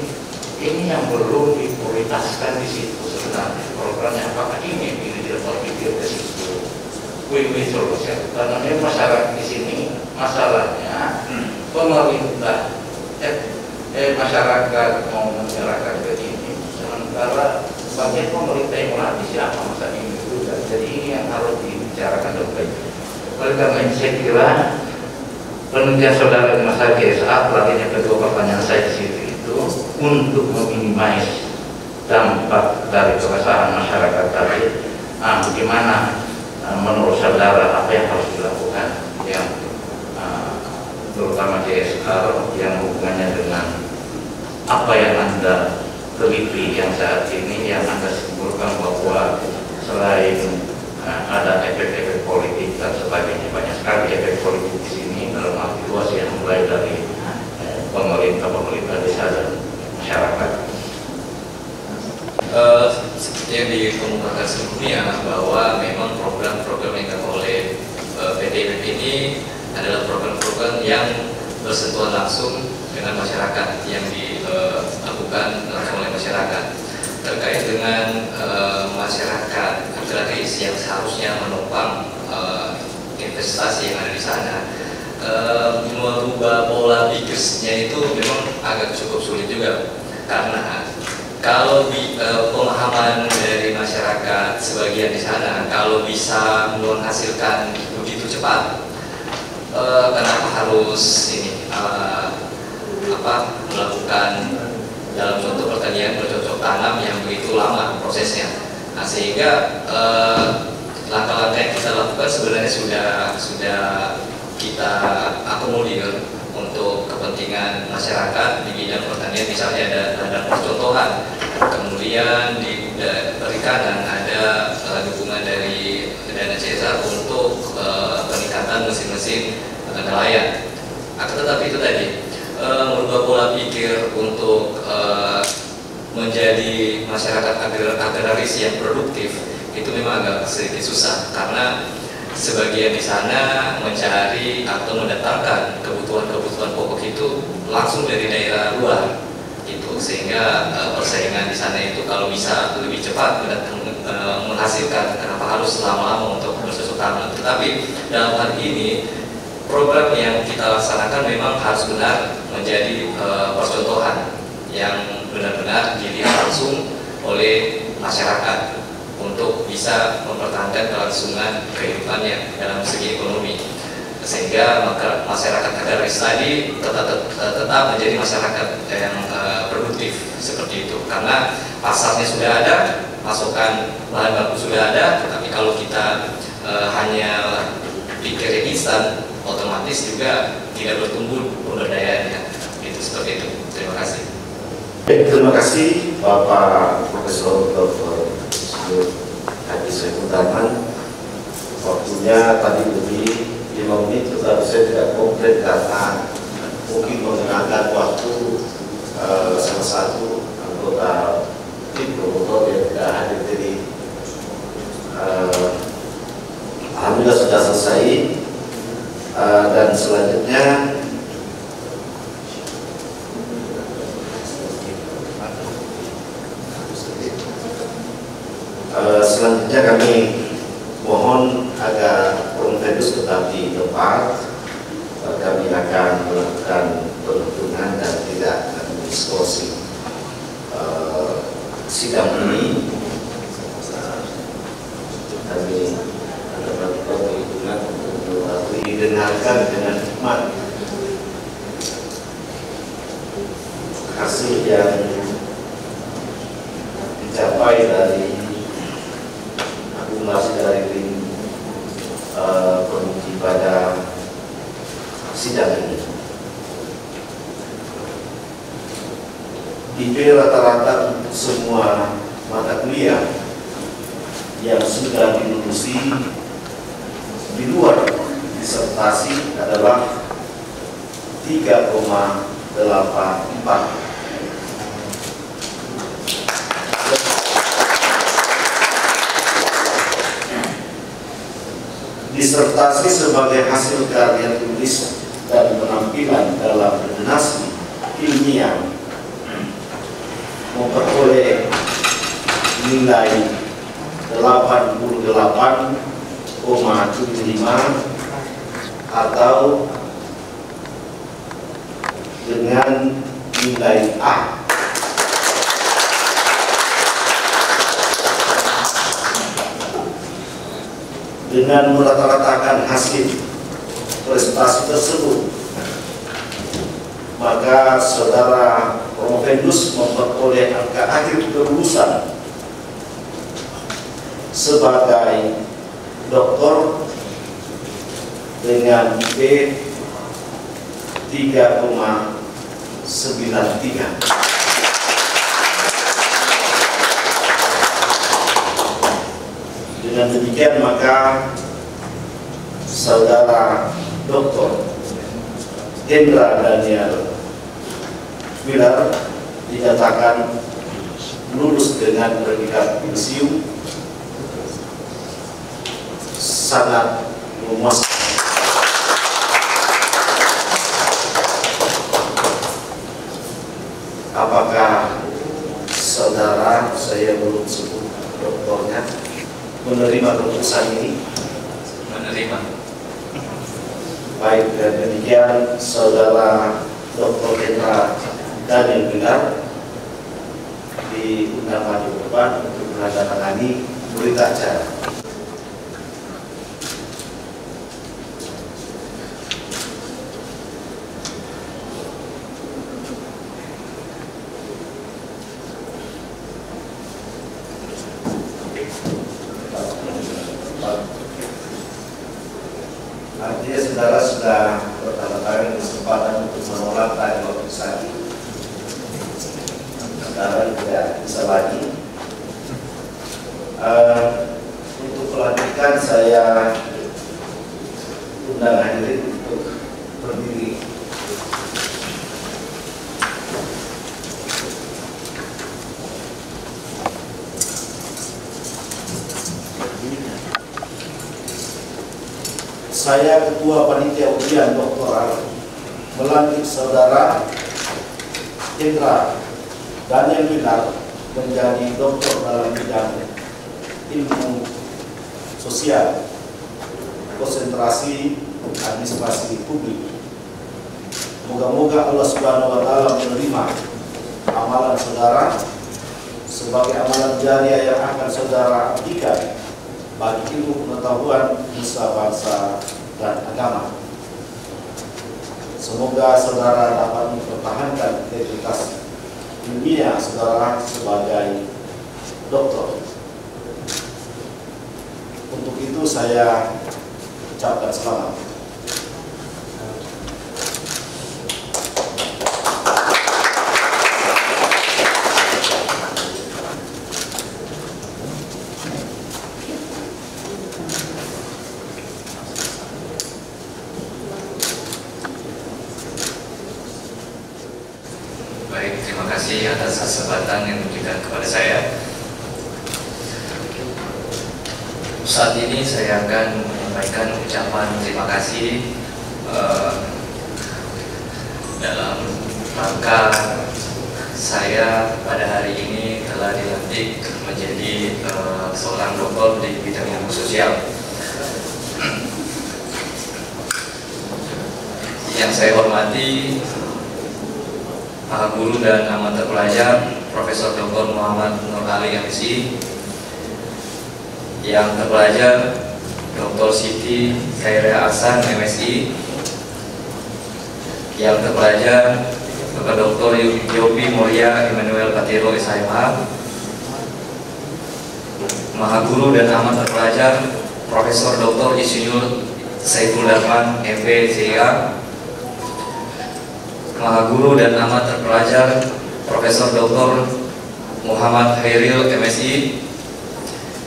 yang perlu diprioritaskan di situ sebenarnya programnya. Apakah ini tidak berpikir ke situ? Win-win solution. Karena ini masyarakat di sini masalahnya pemerintah masyarakat mau menyerahkan ke ini, sementara bagian pemerintah yang melatih siapa masa ini juga. Jadi ini yang harus dibicarakan dengan baik. Oleh karena ini saya kira penelitian saudara di masa CSR, lagi yang kedua pertanyaan saya di situ itu untuk meminimais dampak dari keresahan masyarakat tadi. Bagaimana menurut saudara apa yang harus dilakukan yang terutama CSR yang hubungannya dengan apa yang Anda teliti yang saat ini, yang Anda simpulkan bahwa selain ada efek-efek politik dan sebagainya, banyak sekali efek politik di sini dalam arti luas yang mulai dari pemerintah desa dan masyarakat. Seperti yang dikemukakan sebelumnya bahwa memang program-program yang dilakukan oleh PDIPP ini adalah program-program yang bersentuhan langsung dengan masyarakat, yang dilakukan langsung oleh masyarakat terkait dengan masyarakat agraris yang seharusnya menopang investasi yang ada di sana. Merubah pola pikirnya itu memang agak cukup sulit juga, karena kalau pemahaman dari masyarakat sebagian di sana, kalau bisa menghasilkan begitu cepat, kenapa harus ini melakukan dalam bentuk pertanian bercocok tanam yang begitu lama prosesnya? Nah, sehingga langkah-langkah yang kita lakukan sebenarnya sudah kita akomodir untuk kepentingan masyarakat di bidang pertanian. Misalnya ada ladang percontohan, kemudian di perikanan ada dukungan dari dana CSR untuk peningkatan mesin-mesin nelayan. Akan tetapi itu tadi merubah pola pikir untuk menjadi masyarakat agraris yang produktif itu memang agak sedikit susah, karena sebagian di sana mencari atau mendatangkan kebutuhan pokok itu langsung dari daerah luar itu, sehingga persaingan di sana itu kalau bisa lebih cepat menghasilkan, kenapa harus lama-lama untuk bercocok tanam. Tetapi dalam hal ini program yang kita laksanakan memang harus benar menjadi percontohan yang benar-benar dilihat langsung oleh masyarakat untuk bisa mempertahankan kelangsungan kehidupannya dalam segi ekonomi, sehingga masyarakat agraris tadi tetap menjadi masyarakat yang produktif seperti itu, karena pasarnya sudah ada, pasokan bahan baku sudah ada. Tapi kalau kita hanya pikir instan, otomatis juga tidak bertumbuh pemberdayaannya. Itu seperti itu. Terima kasih. Terima kasih Bapak Profesor Dr. Haji Saiful Darman. Waktunya tadi lebih 5 menit, tetapi saya tidak komplit karena mungkin menggunakan waktu salah satu anggota tim promotor yang tidak hadir. Jadi alhamdulillah sudah selesai. Dan selanjutnya kami mohon agar Prompedus tetap di tempat. Kami akan melakukan perhitungan dan tidak akan diskusi sidang ini. Kami akan melakukan perhitungan untuk didengarkan dengan hikmat hasil yang dicapai dari akumulasi dari tim penguji pada sidang ini. IP rata-rata untuk semua mata kuliah yang sudah dilulusi di luar disertasi adalah 3,84. Disertasi sebagai hasil karya tulis dan penampilan dalam donasi ilmiah memperoleh nilai 88,75 atau dengan nilai A. Dengan merata-ratakan hasil prestasi tersebut, maka saudara Prompedus memperoleh angka akhir kelulusan sebagai doktor dengan IP 3,93. Dengan demikian maka saudara Dr. Hendra Daniel Wilar dinyatakan lulus dengan predikat museum. Sangat memuaskan. Apakah saudara, saya belum sebut doktornya, menerima keputusan ini? Menerima. Baik, dan demikian saudara Dr. Hendra Daniel Wilar diundang maju ke depan untuk menandatangani berita acara. Artinya saudara sudah bertanda-tanda kesempatan untuk menolak tadi waktu saat ini. Sekarang tidak bisa lagi. Untuk pelantikan saya undang hadirin untuk berdiri. Saya Ketua Panitia Ujian Doktoral melantik Saudara Hendra Daniel Wilar menjadi doktor dalam bidang ilmu sosial, konsentrasi administrasi publik. Moga-moga Allah Subhanahu wa Ta'ala menerima amalan saudara sebagai amalan jariah yang akan saudara abdikan bagi ilmu pengetahuan nusa bangsa dan agama. Semoga saudara dapat mempertahankan integritas ilmiah saudara sebagai doktor. Untuk itu saya ucapkan selamat. Baik, terima kasih atas kesempatan yang diberikan kepada saya. Saat ini saya akan menyampaikan ucapan terima kasih dalam rangka saya pada hari ini telah dilantik menjadi seorang doktor di bidang ilmu sosial. Yang saya hormati Pak Guru dan amat terpelajar Profesor Dr. Muhammad Nur Ali MSI, yang terpelajar Dr. Siti Khairiyah Ahsan MSI, yang terpelajar Bapak Dr. Yopi Moria Emmanuel Patiro SHMH, Maha Guru dan amat terpelajar Profesor Dr. Insinyur Saiful Darman MPCA, Maha Guru dan amat terpelajar Profesor Dr. Muhammad Khairil MSI,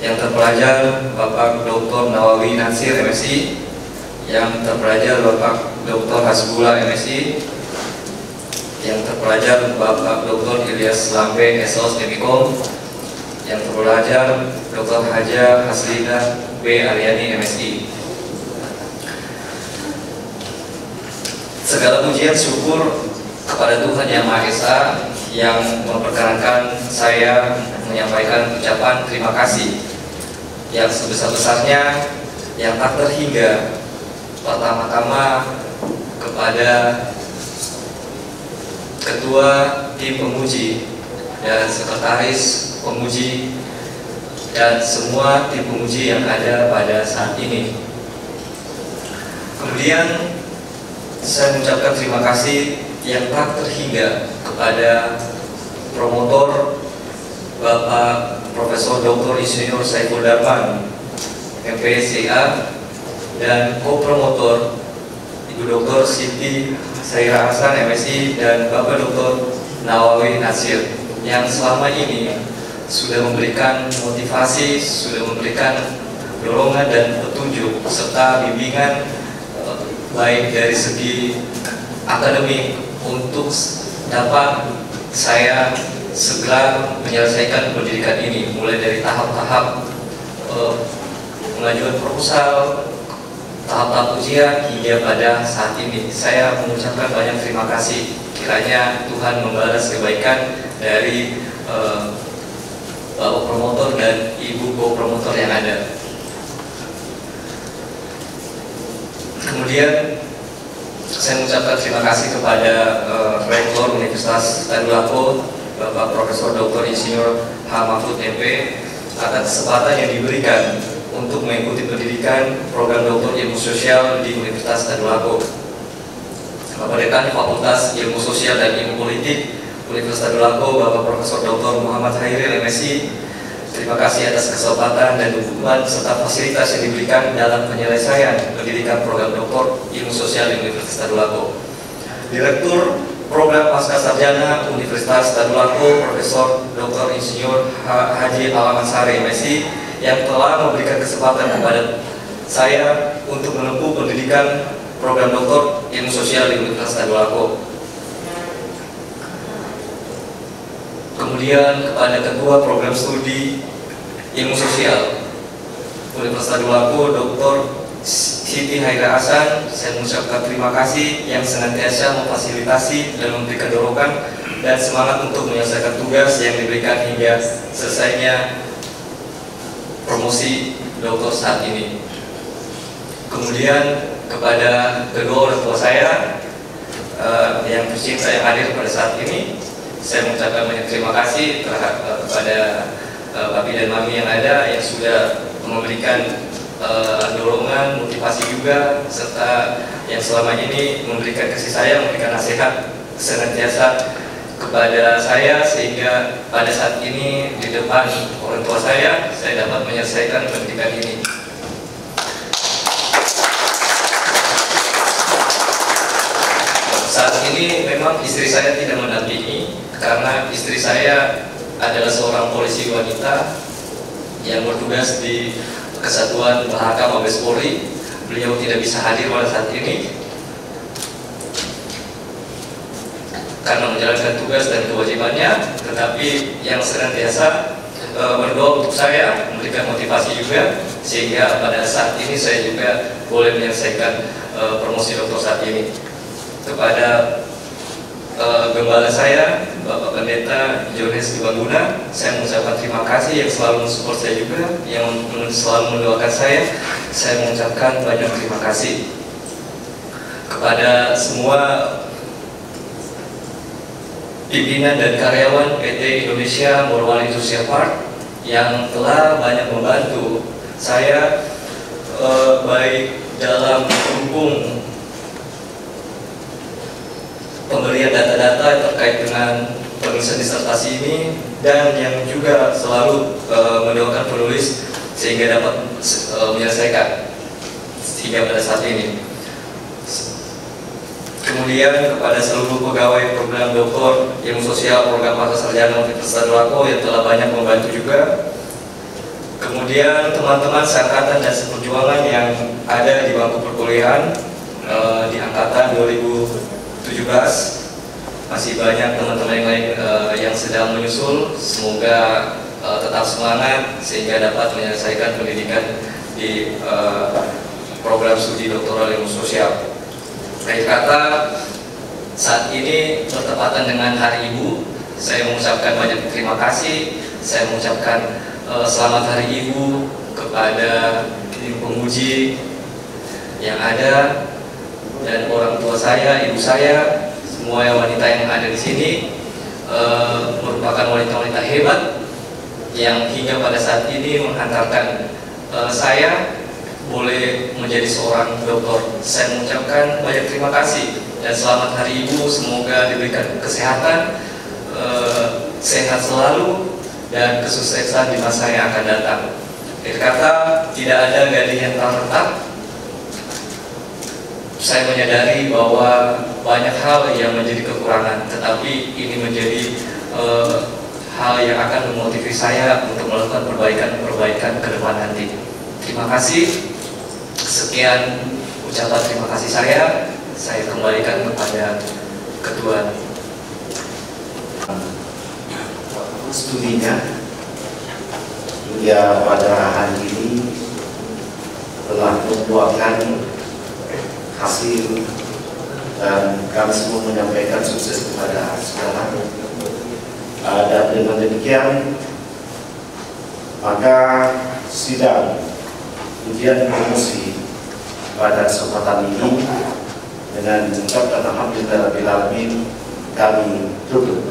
yang terpelajar Bapak Dr. Nawawi Nasir MSI, yang terpelajar Bapak Dr. Hasbullah MSI, yang terpelajar Bapak Dr. Ilyas Lambe SOS Demikom, yang terpelajar Dr. Haja Haslina B. Aryani MSI. Segala pujian syukur kepada Tuhan Yang Maha Esa yang memperkenankan saya menyampaikan ucapan terima kasih yang sebesar-besarnya, yang tak terhingga. Pertama-tama kepada Ketua Tim Penguji dan Sekretaris Penguji dan semua tim penguji yang ada pada saat ini. Kemudian saya mengucapkan terima kasih yang tak terhingga kepada promotor Bapak Profesor Dr. Insinyur Saiful Darman MPCA dan co-promotor Ibu Dr. Siti Khairiyah Ahsan MSI dan Bapak Dr. Nawawi Nasir yang selama ini sudah memberikan motivasi, sudah memberikan dorongan dan petunjuk serta bimbingan baik dari segi akademik untuk dapat saya segera menyelesaikan pendidikan ini, mulai dari tahap-tahap pengajuan proposal, tahap-tahap ujian hingga pada saat ini. Saya mengucapkan banyak terima kasih. Kiranya Tuhan membalas kebaikan dari Bapak promotor dan Ibu co-promotor yang ada. Kemudian saya mengucapkan terima kasih kepada Rektor Universitas Tadulako Bapak Profesor Dr. Insinyur H. Mahfud MP atas kesempatan yang diberikan untuk mengikuti pendidikan program Doktor Ilmu Sosial di Universitas Tadulako. Bapak Dekan Fakultas Ilmu Sosial dan Ilmu Politik Universitas Tadulako, Bapak Profesor Dr. Muhammad Hairil MSI, terima kasih atas kesempatan dan dukungan serta fasilitas yang diberikan dalam penyelesaian pendidikan program Doktor Ilmu Sosial di Universitas Tadulako. Direktur Program Pascasarjana Universitas Tadulako, Profesor Dr. Insinyur Haji Alam Ansari MSI, yang telah memberikan kesempatan kepada saya untuk menempuh pendidikan program Doktor Ilmu Sosial di Universitas Tadulako. Kemudian kepada Ketua Program Studi Ilmu Sosial Universitas Tadulako, Dr. Siti Haira Hasan, saya mengucapkan terima kasih yang senantiasa memfasilitasi dan memberikan dorongan dan semangat untuk menyelesaikan tugas yang diberikan hingga selesainya promosi doktor saat ini. Kemudian kepada kedua orang tua saya yang tercinta yang hadir pada saat ini, saya mengucapkan banyak terima kasih kepada papi dan mami yang ada yang sudah memberikan dorongan, motivasi juga, serta yang selama ini memberikan kasih sayang, memberikan nasihat senantiasa kepada saya, sehingga pada saat ini di depan orang tua saya dapat menyelesaikan pendidikan ini. Saat ini memang istri saya tidak mendampingi karena istri saya adalah seorang polisi wanita yang bertugas di Kesatuan Bahaka Mabes Polri. Beliau tidak bisa hadir pada saat ini karena menjalankan tugas dan kewajibannya, tetapi yang senantiasa berdoa untuk saya, memberikan motivasi juga, sehingga pada saat ini saya juga boleh menyelesaikan promosi doktor saat ini. Kepada gembala saya, Bapak Pendeta Jones Dibaguna, saya mengucapkan terima kasih yang selalu mensupport saya juga, yang selalu mendoakan saya mengucapkan banyak terima kasih. Kepada semua pimpinan dan karyawan PT Indonesia Morowali Social Park yang telah banyak membantu saya, baik dalam mendukung pemberian data-data terkait dengan penulisan disertasi ini, dan yang juga selalu mendoakan penulis sehingga dapat menyelesaikan hingga pada saat ini. Kemudian kepada seluruh pegawai program Doktor Ilmu Sosial Program Pascasarjana Universitas Tadulako yang telah banyak membantu juga. Kemudian teman-teman seangkatan dan seperjuangan yang ada di bangku perkuliahan di angkatan 2017, masih banyak teman-teman yang lain yang sedang menyusul. Semoga tetap semangat sehingga dapat menyelesaikan pendidikan di program studi doktoral ilmu sosial. Akhir kata, saat ini bertepatan dengan Hari Ibu, saya mengucapkan banyak terima kasih. Saya mengucapkan selamat Hari Ibu kepada penguji yang ada dan orang tua saya, ibu saya, semua wanita yang ada di sini merupakan wanita-wanita hebat yang hingga pada saat ini menghantarkan saya boleh menjadi seorang dokter. Saya mengucapkan banyak terima kasih dan selamat Hari Ibu. Semoga diberikan kesehatan, sehat selalu, dan kesuksesan di masa yang akan datang. Akhir kata, tidak ada gading yang terletak. Saya menyadari bahwa banyak hal yang menjadi kekurangan, tetapi ini menjadi hal yang akan memotivasi saya untuk melakukan perbaikan ke depan nanti. Terima kasih. Sekian ucapan terima kasih saya kembalikan kepada Ketua studinya hingga pada hari ini telah membuahkan hasil, dan kami semua menyampaikan sukses kepada saudara. Dan dengan demikian maka sidang ujian promosi pada kesempatan ini dengan mengucapkan alhamdulillahirabbil alamin kami tutup.